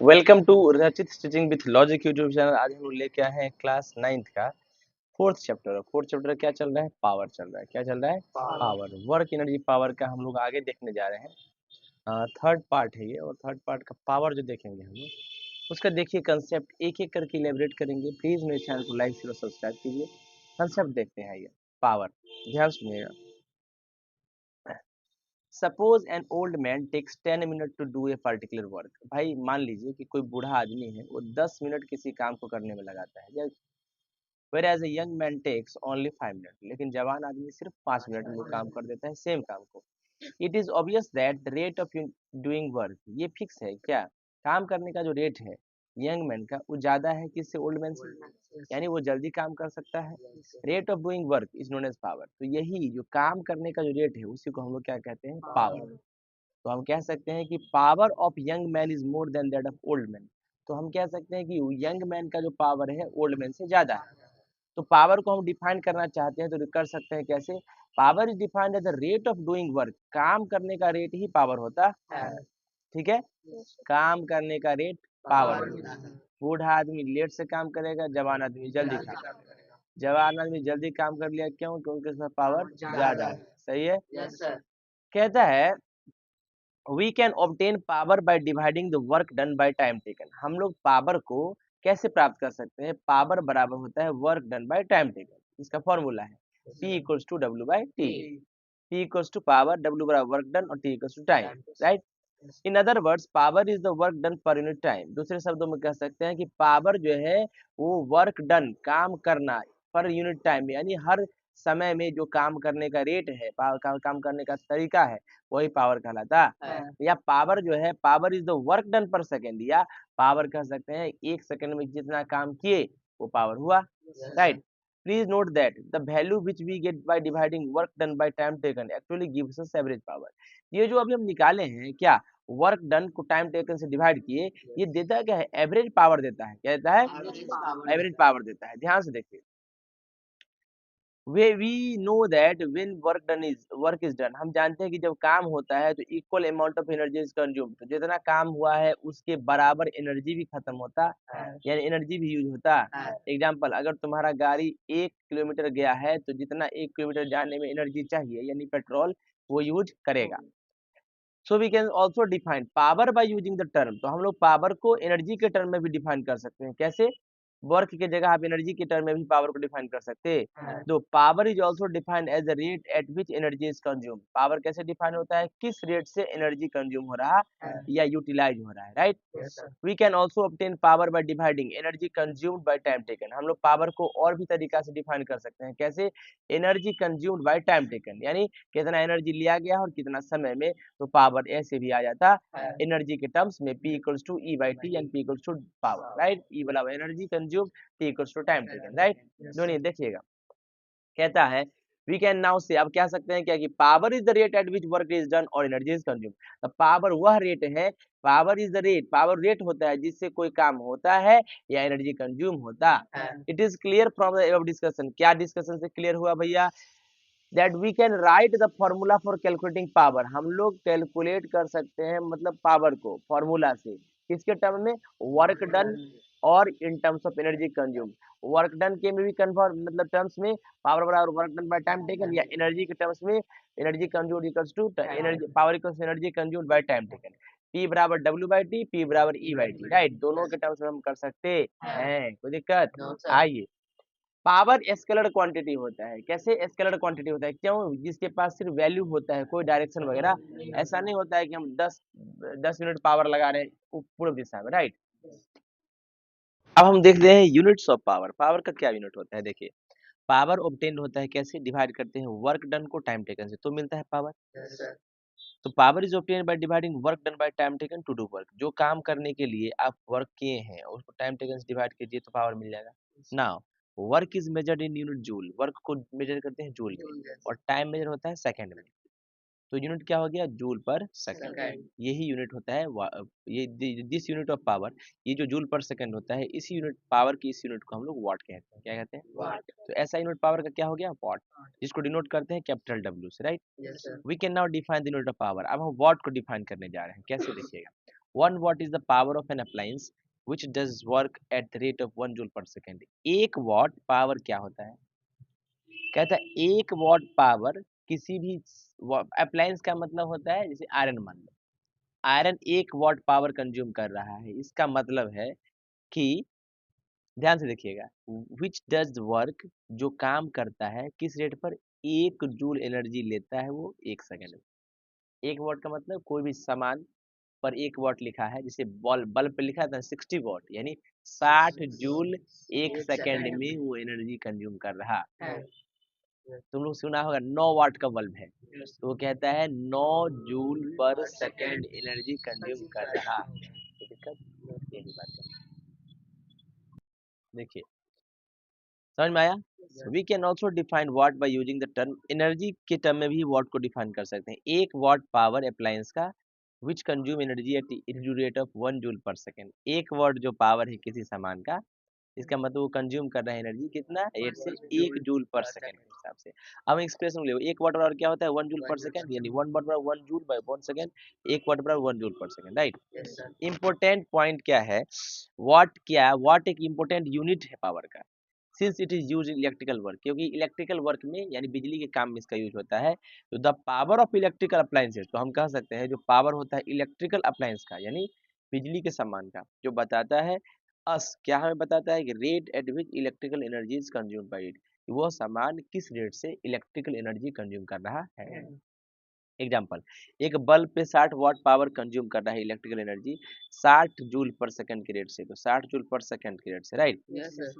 Welcome to रचित stitching with logic YouTube channel. आज हम लोग लेके आए हैं क्लास 9th का फोर्थ चैप्टर। फोर्थ चैप्टर क्या चल रहा है? पावर चल रहा है। क्या चल रहा है? पावर, वर्क एनर्जी पावर का हम लोग आगे देखने जा रहे हैं। थर्ड पार्ट है ये, और थर्ड पार्ट का पावर जो देखेंगे हम लोग, उसका देखिए कंसेप्ट एक एक करके इलेबरेट करेंगे। प्लीज मेरे चैनल को लाइक शेयर और सब्सक्राइब कीजिए। कंसेप्ट देखते हैं ये पावर, ध्यान सुनिएगा। Suppose an old man takes 10 minute to do a particular work. भाई मान लीजिए कि कोई बूढ़ा आदमी है, वो 10 मिनट किसी काम को करने में लगाता है, whereas a young man takes only 5 minute. लेकिन जवान आदमी सिर्फ 5 मिनट में वो काम कर देता है, सेम काम को। It is obvious that the rate of doing work, ये फिक्स है क्या? काम करने का जो रेट है यंग मैन का, वो ज्यादा है किससे? ओल्ड मैन से, यानी वो जल्दी काम कर सकता है। Rate of doing work is known as power. तो यही जो काम करने का जो रेट है, उसी को हम लोग क्या कहते हैं? पावर। तो हम कह सकते हैं कि power of young man is more than that of old man. तो हम कह सकते हैं कि यंग मैन का जो पावर है ओल्ड मैन से ज्यादा है। तो पावर को हम डिफाइन करना चाहते हैं तो कर सकते हैं कैसे? Power is defined as the rate of doing work. काम करने का रेट ही पावर होता है। ठीक है, काम करने का रेट पावर होता है। बूढ़ा आदमी लेट से काम करेगा, जवान आदमी जल्दी काम करेगा। जवान आदमी जल्दी काम कर लिया, क्यों? क्योंकि उसमें पावर ज्यादा है। सही है। कहता है we can obtain power by dividing the work done by time taken. हम लोग पावर को कैसे प्राप्त कर सकते हैं? पावर बराबर होता है work done by time taken. इसका फॉर्मूला है P equals to W by T. P equals to power, W बराबर वर्क डन, और T equals to time, right. In other words power is the work done per unit time. दूसरे शब्दों में कह सकते हैं कि पावर जो है वो वर्क डन, काम करना, पर यूनिट टाइम, यानी हर समय में जो काम करने का रेट है, काम करने का तरीका है, वही पावर कहलाता है। या पावर जो है, power is the work done पर सेकेंड, या पावर कह सकते हैं एक सेकंड में जितना काम किए वो पावर हुआ, right. Please note that the value which we get by dividing work done by time taken actually gives us average power. ये जो अभी हम निकाले हैं, क्या वर्क डन को टाइम टेकन से डिवाइड किए, ये देता क्या है? एवरेज पावर देता है। क्या देता है? एवरेज पावर देता है। ध्यान से देखिए, we know that when work is done, हम जानते हैं कि जब काम होता है तो equal amount of energy is consume. तो जितना काम हुआ है उसके बराबर एनर्जी भी खत्म होता है, यानी एनर्जी भी यूज होता है। एग्जाम्पल, अगर तुम्हारा गाड़ी 1 किलोमीटर गया है तो जितना 1 किलोमीटर जाने में एनर्जी चाहिए, यानी पेट्रोल, वो यूज करेगा। So we can also define power by using the term. तो हम लोग पावर को एनर्जी के टर्म में भी डिफाइन कर सकते हैं। कैसे? वर्क की जगह आप एनर्जी के टर्म में भी पावर को डिफाइन कर सकते हैं। तो power is also defined as the rate at which energy is consume. Power कैसे डिफाइन होता है? किस रेट से एनर्जी कंज्यूम हो रहा है या यूटिलाइज हो रहा है, right. We can also obtain power by dividing energy consumed by time taken. हम लोग पावर को और भी तरीका से डिफाइन कर सकते हैं। कैसे? Energy consumed by time taken, यानी कितना एनर्जी लिया गया और कितना समय में। तो पावर ऐसे भी आ जाता है एनर्जी के टर्म्स में, P equals to E by T and P equals to power, right. E वाला energy consume, T equals to time taken, right. दोनों देखिएगा, कहता है वी कैन नाउ से, अब कह सकते हैं क्या कि power is the rate at which work is done और एनर्जी इज कंज्यूम। तो पावर वह रेट है, power is the rate, power rate होता है जिससे कोई काम होता है या एनर्जी कंज्यूम होता है। It is clear from the above discussion. क्या डिस्कशन से क्लियर हुआ भैया? That we can write the formula for calculating power. हम लोग कैलकुलेट कर सकते हैं मतलब पावर को फॉर्मूला से, किसके टर्म में? वर्क डन और in terms of energy consume. Work done के में भी कन्फर्म मतलब टर्म्स में पावर बराबर work done by time taken, या एनर्जी के टर्म्स में energy consumed equals to energy, power equals energy consumed by time taken. P बराबर W बाई टी, P बराबर E बाई टी, राइट। दोनों के टर्म्स में हम कर सकते हैं, कोई दिक्कत? आइए, पावर स्केलर क्वांटिटी होता है। कैसे स्केलर क्वांटिटी होता है? क्यों? जिसके पास सिर्फ वैल्यू होता है, कोई डायरेक्शन वगैरह ऐसा नहीं होता है कि हम 10 यूनिट पावर लगा रहे हैं पूर्व दिशा में, राइट। अब हम देखते हैं यूनिट्स ऑफ पावर। पावर का क्या यूनिट होता है? देखिए, पावर ऑब्टेन्ड होता है कैसे? डिवाइड करते हैं वर्क डन को टाइम टेकन से, तो मिलता है पावर। तो power is obtained by dividing work done by time taken to do work. जो काम करने के लिए आप वर्क किए हैं उसको टाइम टेकन से डिवाइड कीजिए तो पावर मिल जाएगा। Now work is measured in unit joule. Work को मेजर करते हैं जूल में, और टाइम मेजर होता है सेकंड में। तो यूनिट क्या हो गया? जूल पर सेकंड। यही यूनिट होता है ये दिस यूनिट ऑफ पावर। ये जो जूल पर सेकंड होता है, इसी यूनिट पावर की इस यूनिट को हम लोग वाट कहते हैं। क्या कहते हैं? वाट। तो ऐसा यूनिट पावर का क्या हो गया? वाट, जिसको डिनोट करते हैं कैपिटल W से, right. We can now define the unit of power. अब हम वाट को डिफाइन करने जा रहे हैं। कैसे? देखिएगा, 1 watt is the power of an appliance which does work at the rate of 1 joule per second. 1 watt power क्या होता है? कहता है 1 watt पावर किसी भी अप्लायंस का मतलब होता है जैसे आयरन मान लो, आयरन 1 watt पावर कंज्यूम कर रहा है, इसका मतलब है कि ध्यान से देखिएगा, विच डज वर्क जो काम करता है किस रेट पर 1 जूल एनर्जी लेता है वो 1 सेकंड में। 1 वाट का मतलब कोई भी सामान पर 1 वाट लिखा है, जैसे बल्ब पे लिखा था 60 वाट यानी 60 जूल 1 सेकंड में वो एनर्जी कंज्यूम कर रहा है। तुम लोग सुना होगा 9 वाट का बल्ब है तो वो कहता है 9 जूल पर सेकंड एनर्जी कंज्यूम कर रहा है। तो दिक्कत यही बात है। देखिए समझ में आया? We can also define watt by using the term energy के टर्म में भी वाट को डिफाइन कर सकते हैं। 1 वाट पावर अप्लायंस का विच consume energy at rate of 1 joule पर सेकंड। 1 वाट जो पावर है किसी सामान का, इसका मतलब वो कंज्यूम कर रहा है एनर्जी कितना 8 से 1 जूल पर सेकंड के हिसाब से। अब एक्सप्रेशन ले 1 वाट और क्या होता है 1 जूल पर सेकंड यानी 1 वाट बराबर 1 जूल बाय 1 सेकंड, 1 वाट बराबर 1 जूल पर सेकंड, राइट। इंपॉर्टेंट पॉइंट क्या है, वाट एक इंपॉर्टेंट यूनिट है पावर का since it is use electrical work, क्योंकि इलेक्ट्रिकल वर्क में यानी बिजली के काम में इसका यूज होता है। तो the power of electrical appliances, तो हम कह सकते हैं जो पावर होता है इलेक्ट्रिकल अप्लायंस का यानी बिजली के सामान का, जो बताता है अस क्या हमें बताता है कि rate at which electrical energy is consume by it, वो सामान किस रेट से इलेक्ट्रिकल एनर्जी कंज्यूम कर रहा है। एग्जाम्पल, एक बल्ब पे 60 वाट पावर कंज्यूम कर रहा है इलेक्ट्रिकल एनर्जी 60 जूल पर सेकंड के रेट से, तो 60 जूल पर सेकंड के रेट से, right.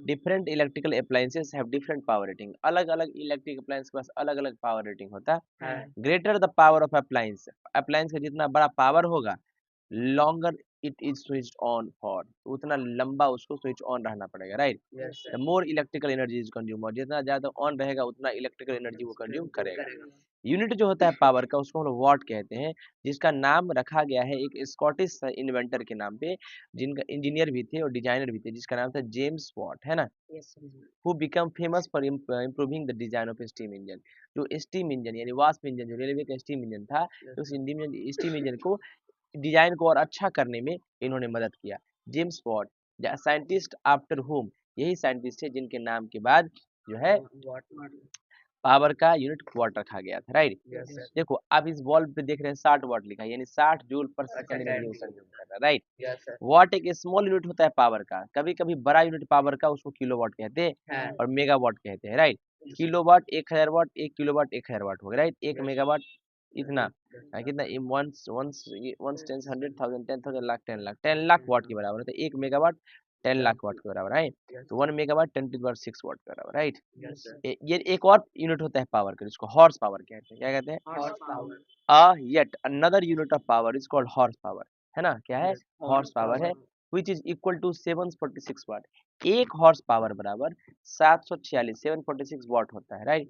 Different electrical appliances have different power rating, अलग अलग इलेक्ट्रिक अप्लायंस के पास अलग अलग पावर रेटिंग होता है। Greater the power of appliance, appliance का जितना बड़ा पावर होगा longer it is switched on for, उतना लंबा उसको स्विच ऑन रहना पड़ेगा, right. The more electrical energy is consume, और जितना ज्यादा ऑन रहेगा उतना इलेक्ट्रिकल एनर्जी वो कंज्यूम करेगा। यूनिट जो होता है पावर का उसको हम लोग वॉट कहते हैं, जिसका नाम रखा गया है एक स्कॉटिश इन्वेंटर के नाम पे, जिनका इंजीनियर भी थे और डिजाइनर भी थे, जिसका नाम था जेम्स वॉट, है ना। Who become famous for improving the design of steam engine, जो स्टीम इंजन यानी वाष्प इंजन जो रेलवे का स्टीम इंजन था, तो उस स्टीम इंजन को डिजाइन को और अच्छा करने में इन्होंने मदद किया। James Watt scientist after home, यही साइंटिस्ट है जिनके नाम के बाद जो है पावर का यूनिट वाट रखा गया था, राइट। देखो अब इस बल्ब पे देख रहे हैं 60 वाट लिखा है यानी 60 जूल पर सेकंड एनर्जी कंज्यूम कर रहा है, राइट। वाट एक स्मॉल यूनिट होता है पावर का, कभी कभी बड़ा यूनिट पावर का उसको किलोवाट कहते हैं और मेगावाट कहते हैं, right. Kilowatt 1000 watt, 1 kilowatt 1000 watt हो गया, राइट। 1 मेगावाट इतना कितना once once once 10 100,000 10,000 lakh 10 lakh 10 lakh watt के बराबर है। तो 1 मेगावाट 10 लाख वाट के बराबर है, तो 1 मेगावाट 10 टू द पावर 6 वाट के बराबर, राइट। ये एक और यूनिट होता है पावर का जिसको हॉर्स पावर कहते हैं। क्या कहते हैं? Horse power. Yet another unit of power is called horsepower, है ना। क्या है? हॉर्स पावर है which is equal to 746 वाट। एक हॉर्स पावर बराबर 746 746 वाट होता है, राइट।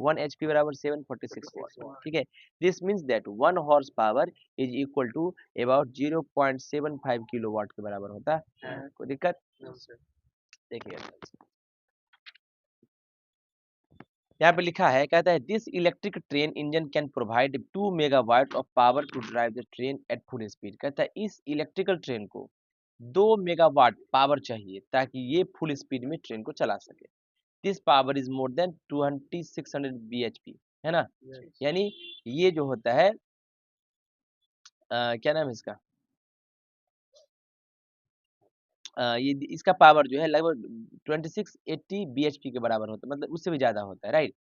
1 HP बराबर 746 वाट, ठीक है। This means that 1 horsepower is equal to about 0.75 kilowatt के बराबर होता है। कोई दिक्कत? देखिए यहाँ पे लिखा है, कहता है this electric train engine can provide 2 megawatt of power to drive the train at full speed. कहता है इस इलेक्ट्रिकल ट्रेन को 2 मेगावाट पावर चाहिए ताकि ये फुल स्पीड में ट्रेन को चला सके। This power is more than 2600 bhp, है ना। यानी ये जो होता है क्या नाम है इसका, ये इसका पावर जो है लगभग 2680 bhp के बराबर होता है, मतलब उससे भी ज्यादा होता है, राइट।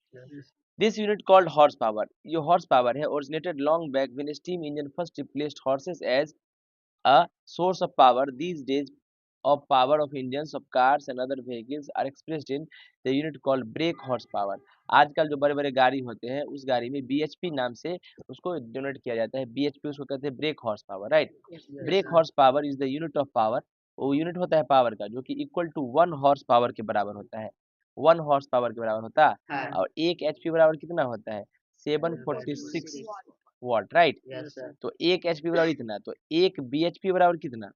This unit called horsepower, ये हॉर्स पावर है originated long back when steam engine first replaced horses as a source of power. These days of power of engines of cars and other vehicles are expressed in the unit called brake horsepower. आजकल जो बड़े बड़े गाड़ी होते हैं उस गाड़ी में bhp नाम से उसको डिनोट किया जाता है। bhp उसको कहते हैं break horse power, right. Break horsepower is the unit of power, वो यूनिट होता है पावर का जो कि इक्वल टू 1 हॉर्स पावर के बराबर होता है। 1 हॉर्स पावर के बराबर होता है और 1 HP बराबर कितना होता है 746 वाट, राइट। तो 1 HP बराबर इतना, तो 1 bhp बराबर कितना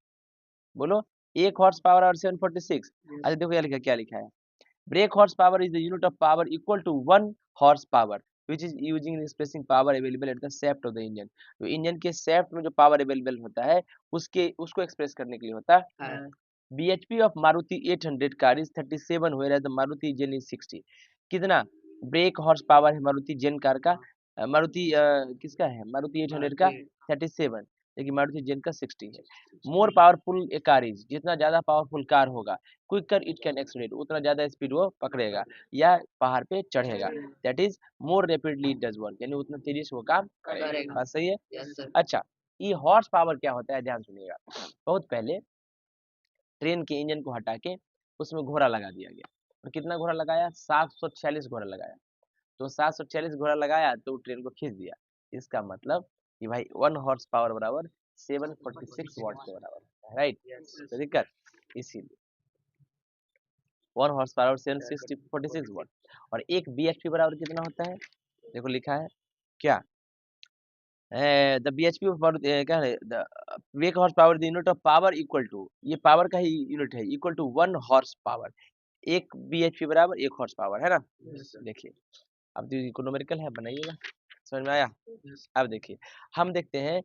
बोलो, 1 हॉर्स पावर और 746। अच्छा देखो क्या लिखा है, brake horsepower is the unit of power equal to 1 horsepower. Which is using expressing power available at the shaft of the engine. तो इंजन के shaft में जो पावर अवेलेबल होता है उसको एक्सप्रेस करने के लिए होता है। BHP of Maruti 800 car is 37 whereas the Maruti Zen is 60। कितना ब्रेक हॉर्स पावर है मारुति जेन कार का? मारुति किसका है? मारुति 800 का 37, लेकिन मारुति जेन का 60 है। More powerful A car is, जितना ज्यादा पावरफुल कार होगा, क्विकर इट कैन एक्सलेरेट, उतना ज्यादा स्पीड वो पकड़ेगा या पहाड़ पे चढ़ेगा। That is more rapidly it does work, यानी उतना तेजी से वो काम करेगा। बात सही है? अच्छा, ये हॉर्स पावर क्या होता है ध्यान सुनिएगा। बहुत पहले ट्रेन के इंजन को हटा के उसमें घोड़ा लगा दिया गया, और कितना घोड़ा लगाया? 746 घोड़ा लगाया। तो 746 घोड़ा लगाया तो ट्रेन को खींच दिया। इसका मतलब कि भाई 1 हॉर्स पावर बराबर 746 वाट के बराबर होता है, राइट? तो दिक्कत इसीलिए 1 हॉर्स पावर 746 वाट। और एक BHP बराबर कितना होता है? देखो लिखा है क्या? द BHP ऑफ पावर क्या है? The brake horsepower the unit of power equal to, ये पावर का ही यूनिट है, इक्वल टू 1 हॉर्स पावर। एक BHP बराबर 1 हॉर्स पावर है ना? देखिए अब जो इकोनॉमिकल है बनाइएगा, समझ में आया? अब देखिए हम देखते हैं,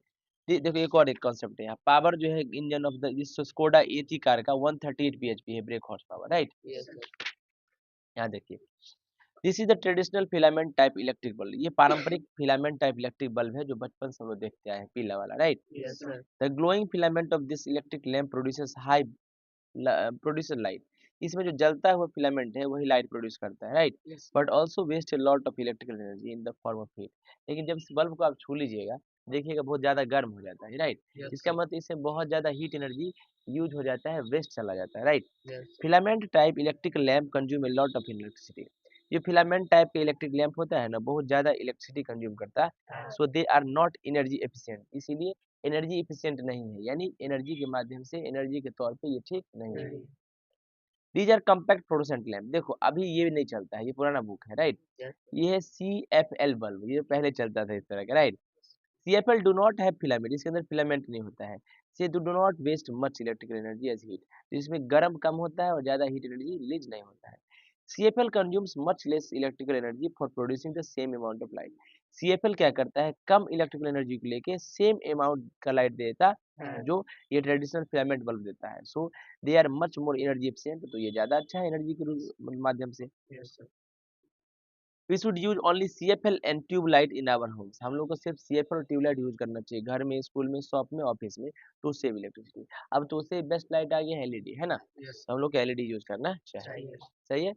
देखो एक और एक कॉन्सेप्ट है यहाँ। पावर जो है engine of the Skoda eighty car का 138 BHP है ब्रेक हॉर्स पावर, राइट? यहाँ देखिए this is the traditional filament type electric bulb, ये पारंपरिक फिलामेंट टाइप इलेक्ट्रिक बल्ब है जो बचपन से हम लोग देखते आए हैं, पीला वाला, right? The glowing filament of this electric lamp produce light, इसमें जो जलता हुआ फिलामेंट है वही लाइट प्रोड्यूस करता है, राइट? But also waste a lot of electrical energy in the form of heat. लेकिन जब इस बल्ब को आप छू लीजिएगा, देखिएगा बहुत ज्यादा गर्म हो जाता है, राइट? इसका मतलब इसमें बहुत ज्यादा हीट एनर्जी यूज हो जाता है, वेस्ट चला जाता है, right? Filament type electric lamp consume a lot of electricity, ये फिलामेंट टाइप के इलेक्ट्रिक लैम्प होता है ना, बहुत ज्यादा इलेक्ट्रिसिटी कंज्यूम करता है। So they are not energy efficient, इसीलिए एनर्जी एफिशिएंट नहीं है, यानी एनर्जी के माध्यम से एनर्जी के तौर पे ये ठीक नहीं है। These are compact fluorescent lamp, देखो अभी ये नहीं चलता है, ये पुराना बुक है, राइट? ये है CFL बल्ब, ये पहले चलता था इस तरह का, right? CFL do not have filament, इसके अंदर फिलामेंट नहीं होता है। से do not waste much electrical energy as heat, तो इसमें गर्म कम होता है और ज्यादा हीट एनर्जी रिलीज नहीं होता है। CFL consumes much less electrical energy for producing the same amount of light। CFL क्या करता है? कम इलेक्ट्रिकल एनर्जी को लेके सेम अमाउंट का लाइट देता है जो ये ट्रेडिशनल फिलामेंट बल्ब देता है। So they are much more energy efficient, तो ये ज्यादा अच्छा है एनर्जी के माध्यम से। We should use only CFL and tube light in our homes, हम लोग को सिर्फ CFL और ट्यूब लाइट यूज करना चाहिए घर में, स्कूल में, शॉप में, ऑफिस में, टू सेव इलेक्ट्रिसिटी। अब तो उससे बेस्ट लाइट आ गई है LED, है ना? तो हम लोग को LED यूज करना चाहिए। सही है?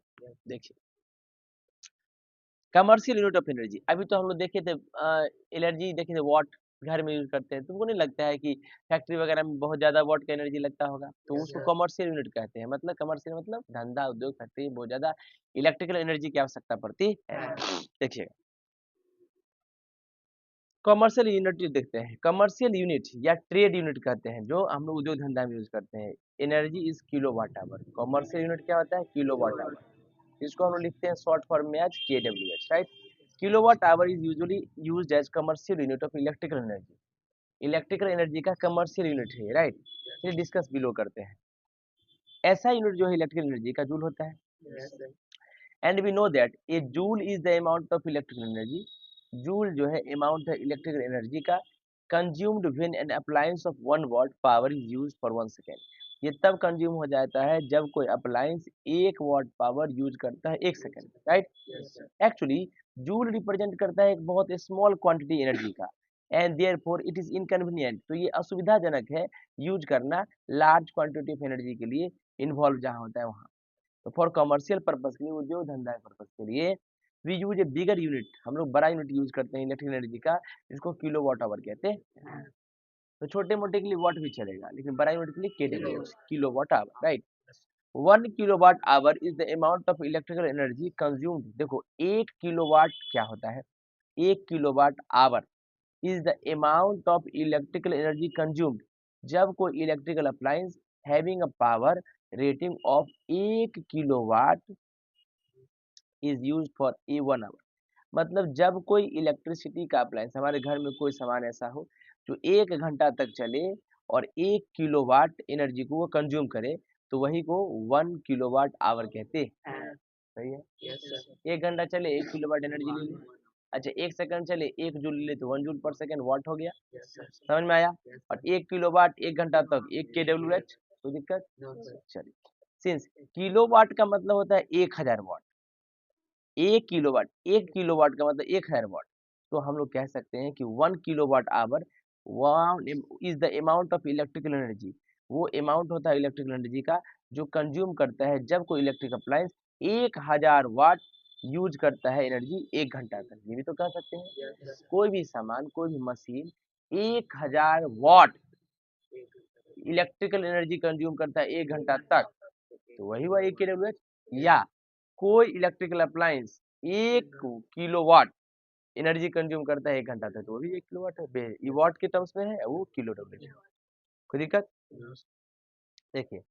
देखिए कमर्शियल यूनिट ऑफ एनर्जी, अभी तो हम लोग देखे थे एनर्जी देखे थे वॉट, घर में यूज करते हैं। तुमको नहीं लगता है कि फैक्ट्री वगैरह में बहुत ज्यादा वॉट का एनर्जी लगता होगा? तो उसको कमर्शियल यूनिट कहते हैं। मतलब कमर्शियल मतलब धंधा उद्योग फैक्ट्री में बहुत ज्यादा इलेक्ट्रिकल एनर्जी की आवश्यकता पड़ती है। देखिए कमर्शियल यूनिट देखते हैं, कमर्शियल यूनिट या ट्रेड यूनिट कहते हैं जो हम लोग उद्योग धंधा में यूज करते हैं। Energy is kilo watt hour, commercial unit क्या होता है? Kilo watt hour. इसको हम लोग लिखते हैं शॉर्ट फॉर्म में as KWH, right? Kilowatt hour is usually used as commercial unit of electrical energy, electrical energy का कमर्शियल यूनिट है, राइट? चलिए डिस्कस बिलो करते हैं। ऐसा यूनिट जो है इलेक्ट्रिकल एनर्जी का जूल होता है। And we know that a joule is the amount of electrical energy, joule जो है अमाउंट है इलेक्ट्रिकल एनर्जी का consumed when an appliance of 1 watt power is used for 1 second. ये तब कंज्यूम हो जाता है जब कोई अप्लायंस 1 वाट पावर यूज करता है 1 second, right? Actually joule represent करता है एक बहुत स्मॉल क्वांटिटी एनर्जी का, and therefore it is inconvenient, तो ये असुविधाजनक है यूज करना लार्ज क्वांटिटी ऑफ एनर्जी के लिए इन्वॉल्व जहाँ होता है वहाँ। तो फॉर कमर्शियल पर्पज के लिए, उद्योग धंधा पर्पज के लिए we use a bigger unit, हम लोग बड़ा यूनिट यूज करते हैं इलेक्ट्रिक एनर्जी का, जिसको किलो वाट आवर कहते हैं। तो छोटे मोटे के लिए वाट भी चलेगा, लेकिन बड़ा यूनिट के लिए KWH, kilo watt hour, right? 1 kilowatt hour is the amount of electrical energy consumed, देखो 1 किलोवाट क्या होता है? 1 kilowatt hour is the amount of electrical energy consumed जब कोई electrical appliance having a power rating of 1 kilowatt is used for a 1 hour. मतलब जब कोई electricity का अप्लायंस, हमारे घर में कोई सामान ऐसा हो जो 1 घंटा तक चले और 1 किलोवाट एनर्जी को वो कंज्यूम करे, तो वही को 1 किलोवाट आवर कहते हैं। सही है? 1 घंटा चले 1 किलोवाट एनर्जी ले ली, अच्छा 1 सेकंड चले 1 जूल ले तो 1 जूल पर सेकंड वाट हो गया। समझ में आया। और 1 किलोवाट 1 घंटा तक 1 केडब्ल्यूएच, कोई दिक्कत। चलिए सिंस किलोवाट का मतलब होता है 1000 वाट, 1 किलोवाट का मतलब 1000 वाट। तो हम लोग कह सकते हैं कि 1 kilowatt hour is the amount of electrical energy, वो अमाउंट होता है इलेक्ट्रिकल एनर्जी का जो कंज्यूम करता है जब कोई इलेक्ट्रिक अप्लायंस 1000 वाट यूज करता है एनर्जी 1 घंटा तक। ये भी तो कह सकते हैं कोई भी सामान कोई भी मशीन 1000 वाट इलेक्ट्रिकल एनर्जी कंज्यूम करता है 1 घंटा तक, तो वही हुआ 1 किलोवाट। या कोई electrical appliance 1 kilowatt energy consume करता है 1 घंटा तक, तो वो भी 1 किलोवाट है। ये वाट के टर्म्स में है, वो किलो डब्ल्यू है। कोई दिक्कत। देखिए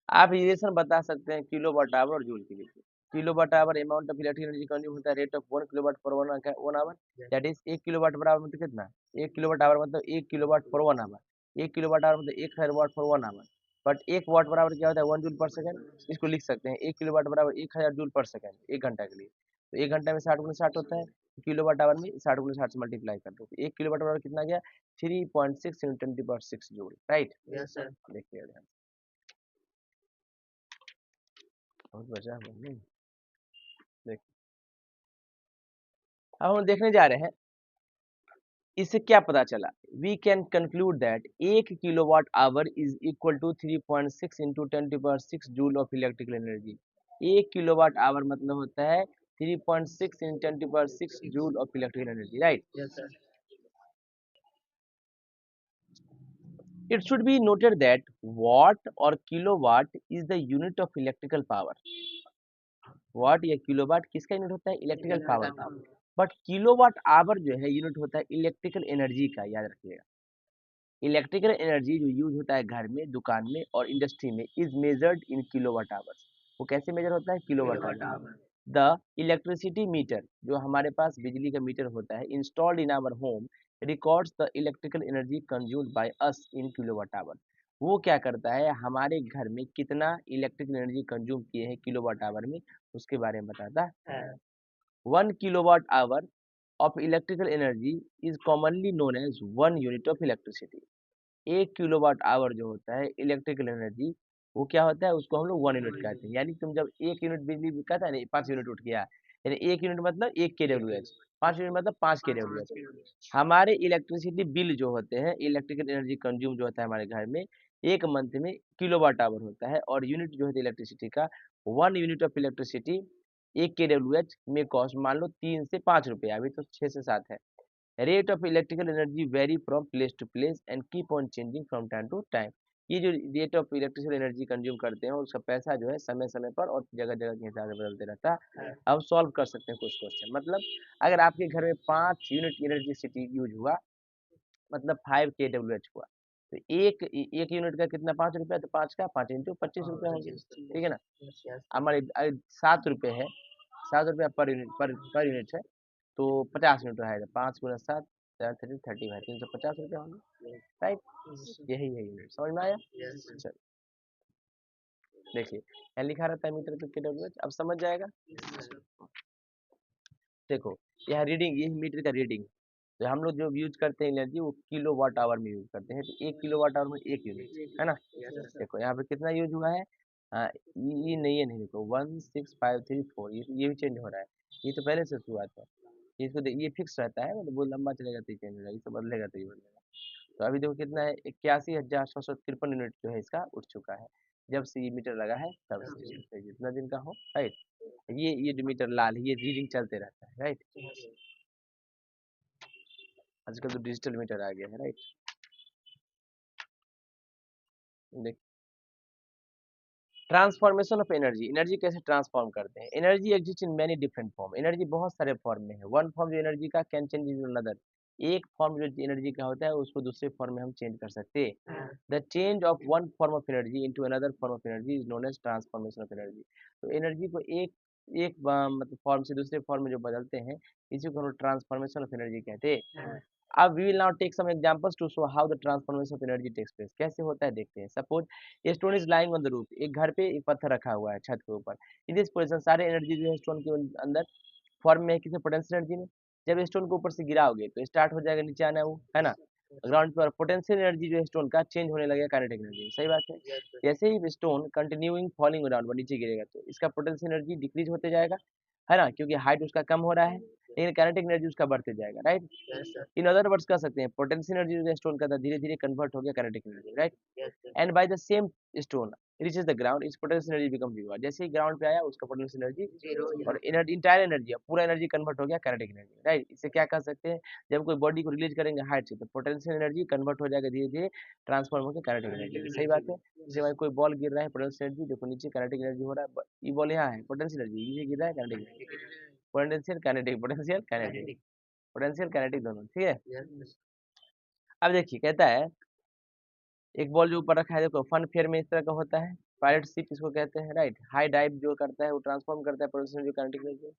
आप रिलेशन बता सकते हैं किलोवाट आवर और जूल के लिए। Kilowatt hour amount of electric energy consume होता है रेट ऑफ 1 किलोवाट पर 1 आवर, दैट इज 1 किलोवाट बराबर मतलब कितना, 1 किलोवाट आवर मतलब 1 किलोवाट पर 1 आवर, 1 किलोवाट आवर मतलब 1000 वाट पर 1 आवर। बट 1 वाट बराबर क्या होता है 1 जूल पर सेकंड। इसको लिख सकते हैं 1 किलोवाट बराबर 1000 जूल पर सेकंड 1 घंटा के लिए। तो 1 घंटा में 60 गुना 60 होता है, किलोवाट आवर में 60 गुना 60 से मल्टीप्लाई कर दो, 1 किलोवाट बराबर कितना गया 3.6 × 10⁻6 जूल, राइट। देखिए ध्यान से। बहुत बचा है नहीं। देख अब हम देखने जा रहे हैं इससे क्या पता चला। We can conclude that 1 kilowatt hour is equal to 3.6 × 10⁻6 joule of electrical energy. 1 kilowatt hour मतलब होता है 3.6 × 10⁻6 joule of electrical energy, right. It should be noted that watt or kilowatt is the unit of electrical power. वाट या kilowatt किसका unit होता है electrical power का। But kilowatt hour जो है यूनिट होता है इलेक्ट्रिकल एनर्जी का, याद रखिएगा। इलेक्ट्रिकल एनर्जी जो यूज होता है घर में दुकान में और इंडस्ट्री में is measured in kilowatt hours. वो कैसे मेजर होता है kilowatt hour. The electricity meter जो हमारे पास बिजली का मीटर होता है installed in our home records the electrical energy consumed by us in kilowatt hour. वो क्या करता है हमारे घर में कितना इलेक्ट्रिकल एनर्जी कंज्यूम किए हैं किलोवाट आवर में, उसके बारे में बताता है। 1 kilowatt our of electrical energy is commonly known as 1 unit of electricity। 1 kilowatt our जो होता है इलेक्ट्रिकल एनर्जी वो क्या होता है उसको हम लोग 1 यूनिट कहते हैं। यानी तुम जब 1 यूनिट बिजली कहता है ना 5 यूनिट उठ गया, यानी 1 यूनिट मतलब 1 केडब्ल्यूएच, 5 यूनिट मतलब 5 केडब्ल्यूएच। हमारे इलेक्ट्रिसिटी बिल जो होते हैं इलेक्ट्रिकल एनर्जी कंज्यूम जो होता है हमारे घर में एक मंथ में किलोवाट आवर होता है और यूनिट जो है इलेक्ट्रिसिटी का 1 यूनिट ऑफ इलेक्ट्रिसिटी 1 केडब्ल्यूएच में कॉस्ट मान लो 3 से 5 रुपया, अभी तो 6 से 7 है। Rate of electrical energy vary from place to place and keep on changing from time to time. ये जो rate of electrical energy consume करते हैं उसका पैसा जो है समय समय पर और जगह जगह के हिसाब से बदलते रहता है। अब सॉल्व कर सकते हैं कुछ क्वेश्चन। मतलब अगर आपके घर में 5 यूनिट इलेक्ट्रिसिटी यूज हुआ मतलब 5 केडब्ल्यूएच हुआ, तो एक यूनिट का कितना 5 रुपया, तो 5 का 5 इंटू 25 रुपया हो गया, ठीक है ना। हमारे 7 रुपये है, 7 रुपया पर यूनिट है, तो 50 यूनिट है 5 गुना 7 30 30 है 350 रुपया होंगे, राइट। यही है यूनिट, समझ में आया। चल देखिए यहाँ लिखा रहता है मीटर पे केडब्ल्यूएच, अब समझ जाएगा। देखो यहाँ रीडिंग, ये मीटर का रीडिंग, तो हम लोग जो यूज करते हैं एनर्जी वो किलो वाट आवर में यूज करते हैं, तो 1 किलो वाट आवर में 1 यूनिट है ना। देखो यहाँ पे कितना यूज हुआ है, ये नहीं है, नहीं देखो 16534, ये भी चेंज हो रहा है, ये तो पहले से शुरुआत है। इसको ये फिक्स रहता है, मतलब वो लंबा चलेगा तो चेंज हो जाएगा, इसको बदलेगा तो ये बदलेगा। तो अभी देखो कितना है 81,653 यूनिट जो है इसका उठ चुका है जब से ये मीटर लगा है तब से, जितना दिन का हो, राइट। ये जो मीटर लाल है ये रीडिंग चलते रहता है, राइट। आजकल तो डिजिटल मीटर आ गया है, राइट। देख ट्रांसफॉर्मेशन ऑफ एनर्जी, एनर्जी कैसे ट्रांसफॉर्म करते हैं। Energy exist in many different form, energy बहुत सारे फॉर्म में है। वन फॉर्म जो एनर्जी का कैन चेंज इन अनदर, एक फॉर्म जो एनर्जी का होता है उसको दूसरे फॉर्म में हम चेंज कर सकते हैं। The change of one form of energy into another form of energy is known as transformation of energy. तो एनर्जी को एक एक मतलब फॉर्म से दूसरे फॉर्म में जो बदलते हैं इसी को हम ट्रांसफॉर्मेशन ऑफ एनर्जी कहते हैं। अब we will now take some examples to show how the transformation of energy takes place, कैसे होता है देखते हैं। Suppose a stone is lying on the roof, एक घर पे एक पत्थर रखा हुआ है छत के ऊपर। इन दिस पोजीशन सारे एनर्जी जो है स्टोन के अंदर फॉर्म में है किसी पोटेंशियल एनर्जी में, जब स्टोन को ऊपर से गिराओगे तो स्टार्ट हो जाएगा नीचे आना, वो है ना। ग्राउंड पर पोटेंशियल एनर्जी जो है स्टोन का चेंज होने लगेगा काइनेटिक एनर्जी, सही बात है। जैसे ही स्टोन कंटिन्यूइंग फॉलिंग डाउन नीचे गिरेगा तो इसका पोटेंशियल एनर्जी डिक्रीज होते जाएगा, है ना, क्योंकि हाइट उसका कम हो रहा है, लेकिन काइनेटिक एनर्जी उसका बढ़ते जाएगा, राइट। इन अदर वर्ड्स कह सकते हैं पोटेंशियल एनर्जी जो स्टोन का था धीरे धीरे कन्वर्ट हो गया kinetic energy, right. And by the same stone reaches the ground, its potential energy becomes zero। जैसे ही ग्राउंड पे आया उसका पोटेंशियल एनर्जी और एनर्जी, इंटायर एनर्जी, पूरा एनर्जी कन्वर्ट हो गया काइनेटिक एनर्जी, राइट। इसे क्या कह सकते हैं, जब कोई बॉडी को रिलीज करेंगे हाइट से तो पोटेंशियल एनर्जी कन्वर्ट हो जाएगा धीरे धीरे, ट्रांसफॉर्म होकर काइनेटिक एनर्जी, सही बात है। जैसे भाई कोई बॉल गिर रहा है, पोटेंशियल एनर्जी देखो नीचे काइनेटिक एनर्जी हो रहा है, ये बॉल यहाँ है पोटेंशियल एनर्जी, ये गिर रहा है kinetic energy, potential kinetic, potential kinetic, potential kinetic दोनों, ठीक है। अब देखिए कहता है एक बॉल जो ऊपर रखा है, देखो फन फेयर में इस तरह का होता है, पायलट शिप इसको कहते हैं, राइट। हाई डाइव जो करता है वो ट्रांसफॉर्म करता है पोटेंशियल जो kinetic energy.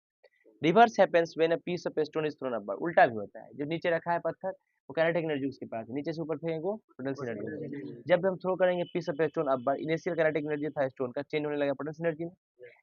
Reverse happens when a piece of stone is thrown upward, उल्टा भी होता है, जो नीचे रखा है पत्थर वो काइनेटिक एनर्जी उसके पास है, नीचे से ऊपर फेंकेंगे पोटेंशियल एनर्जी। जब हम थ्रो करेंगे piece of stone upward, initial kinetic energy था स्टोन का चेंज होने लगा पोटेंशियल एनर्जी में।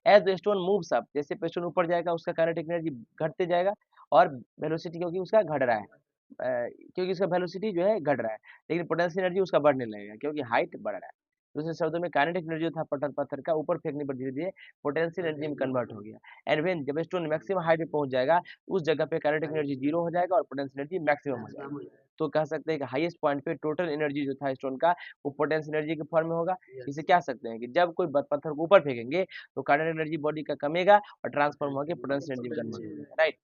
As the stone moves up, जैसे स्टोन ऊपर जाएगा उसका काइनेटिक एनर्जी घटते जाएगा, और वेलोसिटी क्योंकि उसका घट रहा है, क्योंकि उसका वेलोसिटी जो है घट रहा है, लेकिन पोटेंशियल एनर्जी उसका बढ़ने लगेगा क्योंकि हाइट बढ़ रहा है। दूसरे शब्दों में काइनेटिक एनर्जी जो था पत्थर पत्थर का ऊपर फेंकने पर धीरे धीरे पोटेंशियल एनर्जी में कन्वर्ट हो गया। एंड व्हेन जब स्टोन मैक्सिमम हाइट पे पहुंच जाएगा उस जगह पे काइनेटिक एनर्जी जीरो हो जाएगा और पोटेंशियल एनर्जी मैक्सिमम हो जाएगा। तो कह सकते हैं कि हाईएस्ट पॉइंट पे टोटल एनर्जी जो था स्टोन का वो पोटेंशियल एनर्जी के फॉर्म में होगा। इसे कह सकते हैं कि जब कोई पत्थर को ऊपर फेंकेंगे तो काइनेटिक एनर्जी बॉडी का कमेगा और ट्रांसफॉर्म होकर पोटेंशियल एनर्जी में कन्वर्ट हो जाएगा, राइट।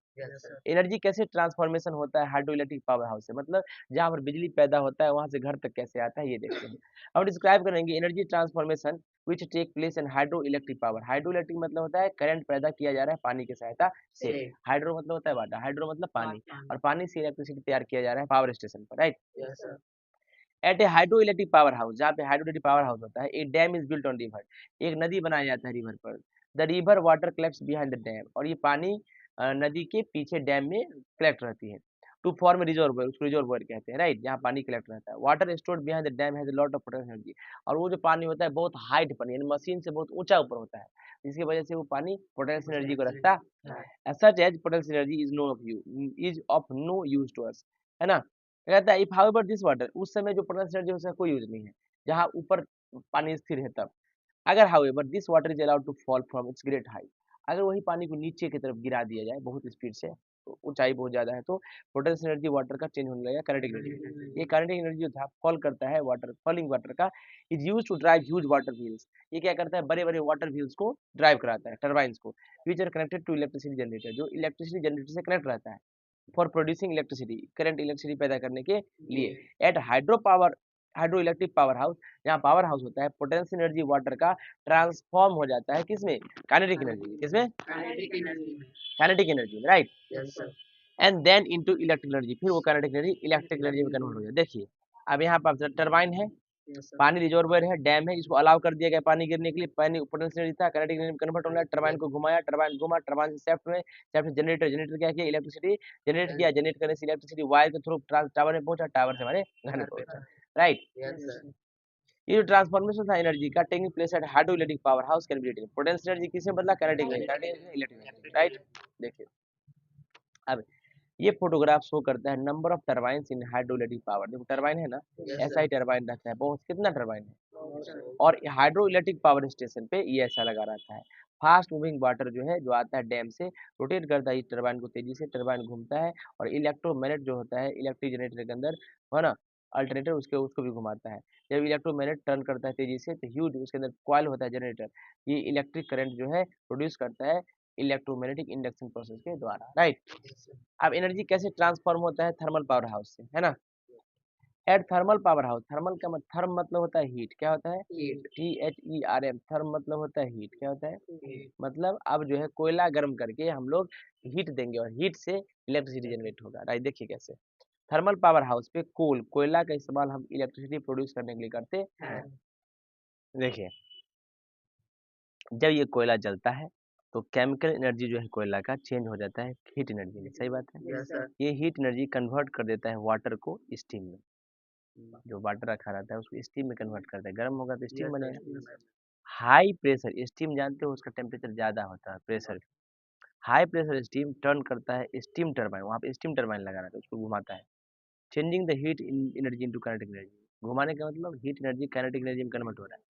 एनर्जी कैसे ट्रांसफॉर्मेशन होता है हाइड्रो इलेक्ट्रिक पावर हाउस से, मतलब जहाँ पर बिजली पैदा होता है वहां से घर तक कैसे आता है ये देखते हैं। अब डिस्क्राइब करेंगे energy transformation which take place in hydro electric power. Hydro electric मतलब होता है करंट पैदा किया जा रहा है पानी की सहायता से। हाइड्रो मतलब होता है वाटर, हाइड्रो मतलब पानी, और पानी से इलेक्ट्रिसिटी तैयार किया जा रहा है पावर स्टेशन पर, right. At a hydro electric power house, जहाँ पे हाइड्रो इलेक्ट्रिक पावर हाउस होता है, a dam is built on river, एक नदी बनाया जाता है रिवर पर। The river water collects behind the dam, और ये पानी नदी के पीछे डैम में कलेक्ट रहती है। टू फॉर्म रिजर्वर, उसको रिजर्वर कहते हैं, राइट, जहाँ पानी कलेक्ट रहता है। Water stored behind the dam has a lot of potential energy, और वो जो पानी होता है बहुत हाइट पर, यानी मशीन से बहुत ऊंचा ऊपर होता है, जिसकी वजह से वो पानी पोटेंशियल एनर्जी को रखता है। As such as potential energy is of no use to us, है ना। कहता है इफ हाउएवर दिस वाटर, उस समय जो पोटेंशियल एनर्जी उसका कोई यूज नहीं है, जहाँ ऊपर पानी स्थिर है तब। अगर however this water is allowed to fall from its great height, अगर वही पानी को नीचे की तरफ गिरा दिया जाए बहुत स्पीड से, तो ऊंचाई बहुत ज्यादा है, तो पोटेंशियल एनर्जी वाटर का चेंज होने लगेगा काइनेटिक एनर्जी। ये काइनेटिक एनर्जी जो था फॉल करता है वाटर, फॉलिंग वाटर का, is use to drive huge water wheels, ये क्या करता है बड़े बड़े वाटर व्हील्स को ड्राइव कराता है, टर्बाइंस को, which are connected to electricity generator, जो इलेक्ट्रिसिटी जनरेटर से कनेक्ट रहता है for producing electricity, current electricity पैदा करने के लिए। At hydro electric power house, जहाँ पावर हाउस होता है, पोटेंशियल एनर्जी वाटर का ट्रांसफॉर्म हो जाता है किसमें, काइनेटिक एनर्जी, किसमें, काइनेटिक एनर्जी में, right. And then into electric energy, फिर वो काइनेटिक एनर्जी इलेक्ट्रिक एनर्जी में कन्वर्ट हो जाए। देखिए अब यहाँ पर टरबाइन है, पानी रिजर्वर है, डैम है, इसको अलाउ कर दिया गया पानी गिरने के लिए, पानी पोटेंशियल एनर्जी था, काइनेटिक एनर्जी में कन्वर्ट होना है, टरबाइन को घुमाया, टरबाइन घुमा, टरबाइन से शेफ्ट में, शेफ्ट से जनरेटर, जनरेटर क्या किया इलेक्ट्रिसिटी जनरेट किया, जनरेट करने से इलेक्ट्रिसिटी वायर के थ्रू टावर में पहुंचा, टावर से हमारे घर में पहुंचा, राइट। ये जो ट्रांसफॉर्मेशन था एनर्जी का taking place at hydro electric power house can be written, potential energy किसमें बदला, kinetic energy, kinetic energy electric energy, right. देखिए अब ये फोटोग्राफ शो करता है number of turbines in hydro electric power. देखो टरबाइन है ना, ऐसा ही टरबाइन रहता है, बहुत कितना टरबाइन है, और हाइड्रो इलेक्ट्रिक पावर स्टेशन पे ये ऐसा लगा रहता है। फास्ट मूविंग वाटर जो है जो आता है डैम से, रोटेट करता है इस टरबाइन को तेजी से, टरबाइन घूमता है, और इलेक्ट्रोमैग्नेट जो होता है इलेक्ट्रिक जनरेटर के अंदर, है ना, अल्टरनेटर उसके उसको भी घुमाता है। जब इलेक्ट्रोमैग्नेट टर्न करता है तेजी से तो ह्यूज उसके अंदर कॉइल होता है जनरेटर, ये इलेक्ट्रिक करंट जो है प्रोड्यूस करता है इलेक्ट्रोमैग्नेटिक इंडक्शन प्रोसेस के द्वारा, राइट। अब एनर्जी कैसे ट्रांसफॉर्म होता है थर्मल पावर हाउस से, है ना। At thermal power house, thermal का थर्म मतलब होता है हीट, क्या होता है, THERM, थर्म मतलब होता है हीट, क्या होता है, मतलब अब जो है कोयला गर्म करके हम लोग हीट देंगे और हीट से इलेक्ट्रिसिटी जनरेट होगा, राइट। देखिए कैसे थर्मल पावर हाउस पे कोयला का इस्तेमाल हम इलेक्ट्रिसिटी प्रोड्यूस करने के लिए करते हैं। देखिए जब ये कोयला जलता है तो केमिकल एनर्जी जो है कोयला का चेंज हो जाता है हीट एनर्जी में, सही बात है। ये हीट एनर्जी कन्वर्ट कर देता है वाटर को स्टीम में, जो वाटर रखा रहता है उसको स्टीम में कन्वर्ट करता है, गर्म होगा तो स्टीम बनेगा। हाई प्रेशर, स्टीम जानते हो उसका टेम्परेचर ज्यादा होता है pressure, high pressure steam turn करता है स्टीम टरबाइन, वहाँ पे स्टीम टरबाइन लगा रहता है, उसको घुमाता है, changing the heat energy into kinetic energy. घुमाने का मतलब हीट एनर्जी काइनेटिक एनर्जी में कन्वर्ट हो रहा है।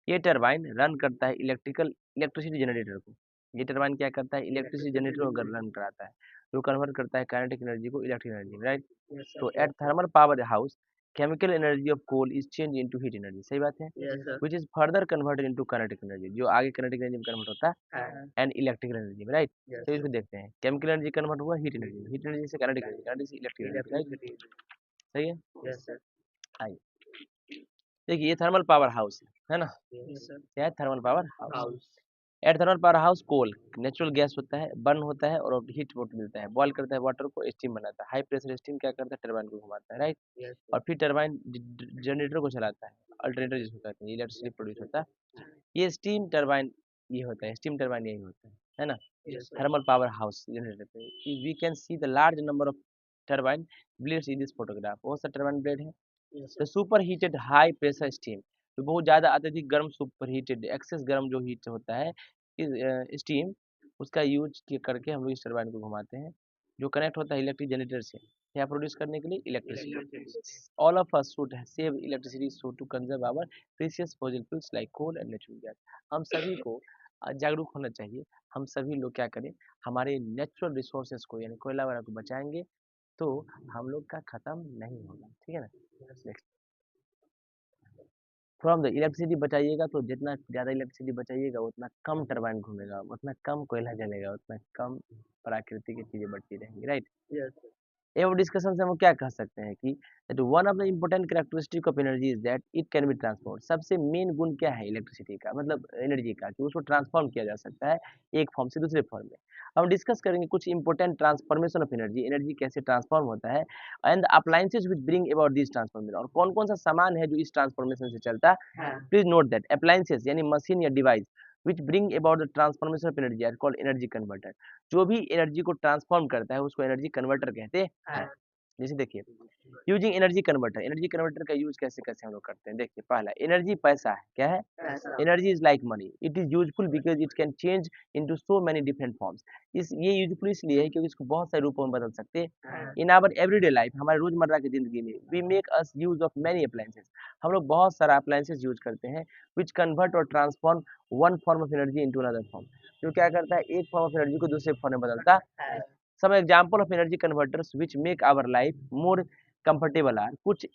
ये टरबाइन रन करता है इलेक्ट्रिसिटी जनरेटर को। ये टरबाइन क्या करता है, इलेक्ट्रिसिटी जनरेटर को रन कराता है, जो कन्वर्ट करता है काइनेटिक एनर्जी को इलेक्ट्रिक एनर्जी में, राइट। तो at thermal power house chemical energy of coal is change into heat energy, सही बात है, which is further converted into kinetic energy, जो आगे काइनेटिक एनर्जी में कन्वर्ट होता है एंड इलेक्ट्रिकल एनर्जी में, राइट। तो इसको देखते हैं, केमिकल एनर्जी कन्वर्ट हुआ हीट एनर्जी में, हीट एनर्जी से काइनेटिक एनर्जी, काइनेटिक से इलेक्ट्रिक एनर्जी, राइट, सही है। आइए देखिए, ये थर्मल पावर हाउस है ना, क्या है, thermal power house. At thermal power house coal natural gas होता है, बर्न होता है और हीट वोट मिलता है, बॉयल करता है वाटर को, स्टीम बनाता है, हाई प्रेशर स्टीम क्या करता है, टरबाइन को घुमाता है, राइट। और फिर टरबाइन जनरेटर को चलाता है, अल्टरनेटर जिसको कहते हैं, इलेक्ट्रिसिटी प्रोड्यूस होता है। ये स्टीम टरबाइन ये होता है, स्टीम टरबाइन यही होता है ना। थर्मल पावर हाउस जनरेटर पे we can see the large number of turbine blades in this photograph, बहुत सा टरबाइन ब्लेड है। The super heated high pressure steam, तो बहुत ज़्यादा अत्यधिक गर्म सुपर हीटेड एक्सेस गर्म जो हीट होता है स्टीम, उसका यूज करके हम लोग इस टरबाइन को घुमाते हैं, जो कनेक्ट होता है इलेक्ट्रिक जनरेटर से, क्या प्रोड्यूस करने के लिए, electricity. All of us should save electricity so to conserve our precious fossil fuels like coal and natural gas. हम सभी को जागरूक होना चाहिए, हम सभी लोग क्या करें, हमारे नेचुरल रिसोर्सेज को यानी कोयला वगैरह को बचाएंगे, तो हम लोग का खत्म नहीं होगा, ठीक है ना। नेक्स्ट, फ्रॉम द इलेक्ट्रिसिटी बचाइएगा, तो जितना ज़्यादा इलेक्ट्रिसिटी बचाइएगा उतना कम टरबाइन घूमेगा, उतना कम कोयला जलेगा, उतना कम प्राकृतिक की चीज़ें बढ़ती रहेंगी, राइट। एवं डिस्कशन से हम क्या कह सकते हैं कि that one of the important characteristic of energy is that it can be transform. सबसे मेन गुण क्या है इलेक्ट्रिसिटी का, मतलब एनर्जी का, कि उसको ट्रांसफॉर्म किया जा सकता है एक फॉर्म से दूसरे फॉर्म में। हम डिस्कस करेंगे कुछ important transformation of energy, energy कैसे ट्रांसफॉर्म होता है, and appliances which bring about this transformation, और कौन कौन सा सामान है जो इस ट्रांसफॉर्मेशन से चलता है। प्लीज नोट दैट अप्लायंसेज यानी मशीन या device which bring about the transformation of energy are called energy converter। जो भी एनर्जी को ट्रांसफॉर्म करता है उसको एनर्जी कन्वर्टर कहते हैं। जैसे देखिए, यूजिंग एनर्जी कन्वर्टर का यूज कैसे कैसे हम लोग करते हैं, देखिए पहला, एनर्जी पैसा है, क्या है, energy is like money, it is useful because it can change into so many different forms. इस ये यूजफुल इसलिए है क्योंकि इसको बहुत सारे रूपों में बदल सकते हैं। इन आवर एवरीडे लाइफ, हमारे रोजमर्रा की जिंदगी में, we make us use of many appliances, हम लोग बहुत सारा अप्लायंसेस यूज करते हैं, विच कन्वर्ट और transform one form of energy into another form, जो क्या करता है, एक फॉर्म ऑफ एनर्जी को दूसरे फॉर्म में बदलता है। Some example of energy converters which make our life more comfortable आर, कुछ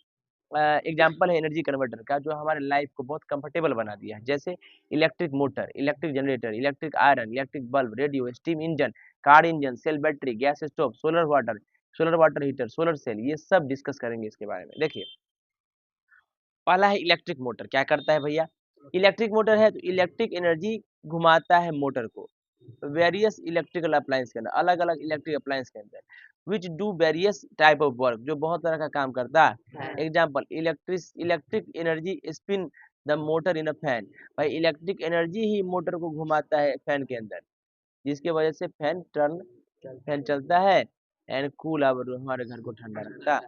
एग्जाम्पल है एनर्जी कन्वर्टर का जो हमारे लाइफ को बहुत कंफर्टेबल बना दिया है, जैसे electric motor, electric generator, electric iron, electric bulb, radio, steam engine, car engine, cell battery, gas stove, solar water heater, solar cell, ये सब डिस्कस करेंगे इसके बारे में। देखिए पहला है इलेक्ट्रिक मोटर, क्या करता है भैया, इलेक्ट्रिक मोटर है तो इलेक्ट्रिक एनर्जी घुमाता है मोटर को वेरियस इलेक्ट्रिकल अप्लायंस के अंदर, अलग अलग इलेक्ट्रिक अप्लायंस के अंदर, which do various type of work, जो बहुत तरह का काम करता है। Example, electric energy spin the motor in a fan, भाई इलेक्ट्रिक एनर्जी ही मोटर को घुमाता है फैन के अंदर, जिसके वजह से फैन चलता है एंड कूल हमारे घर को ठंडा रखता है।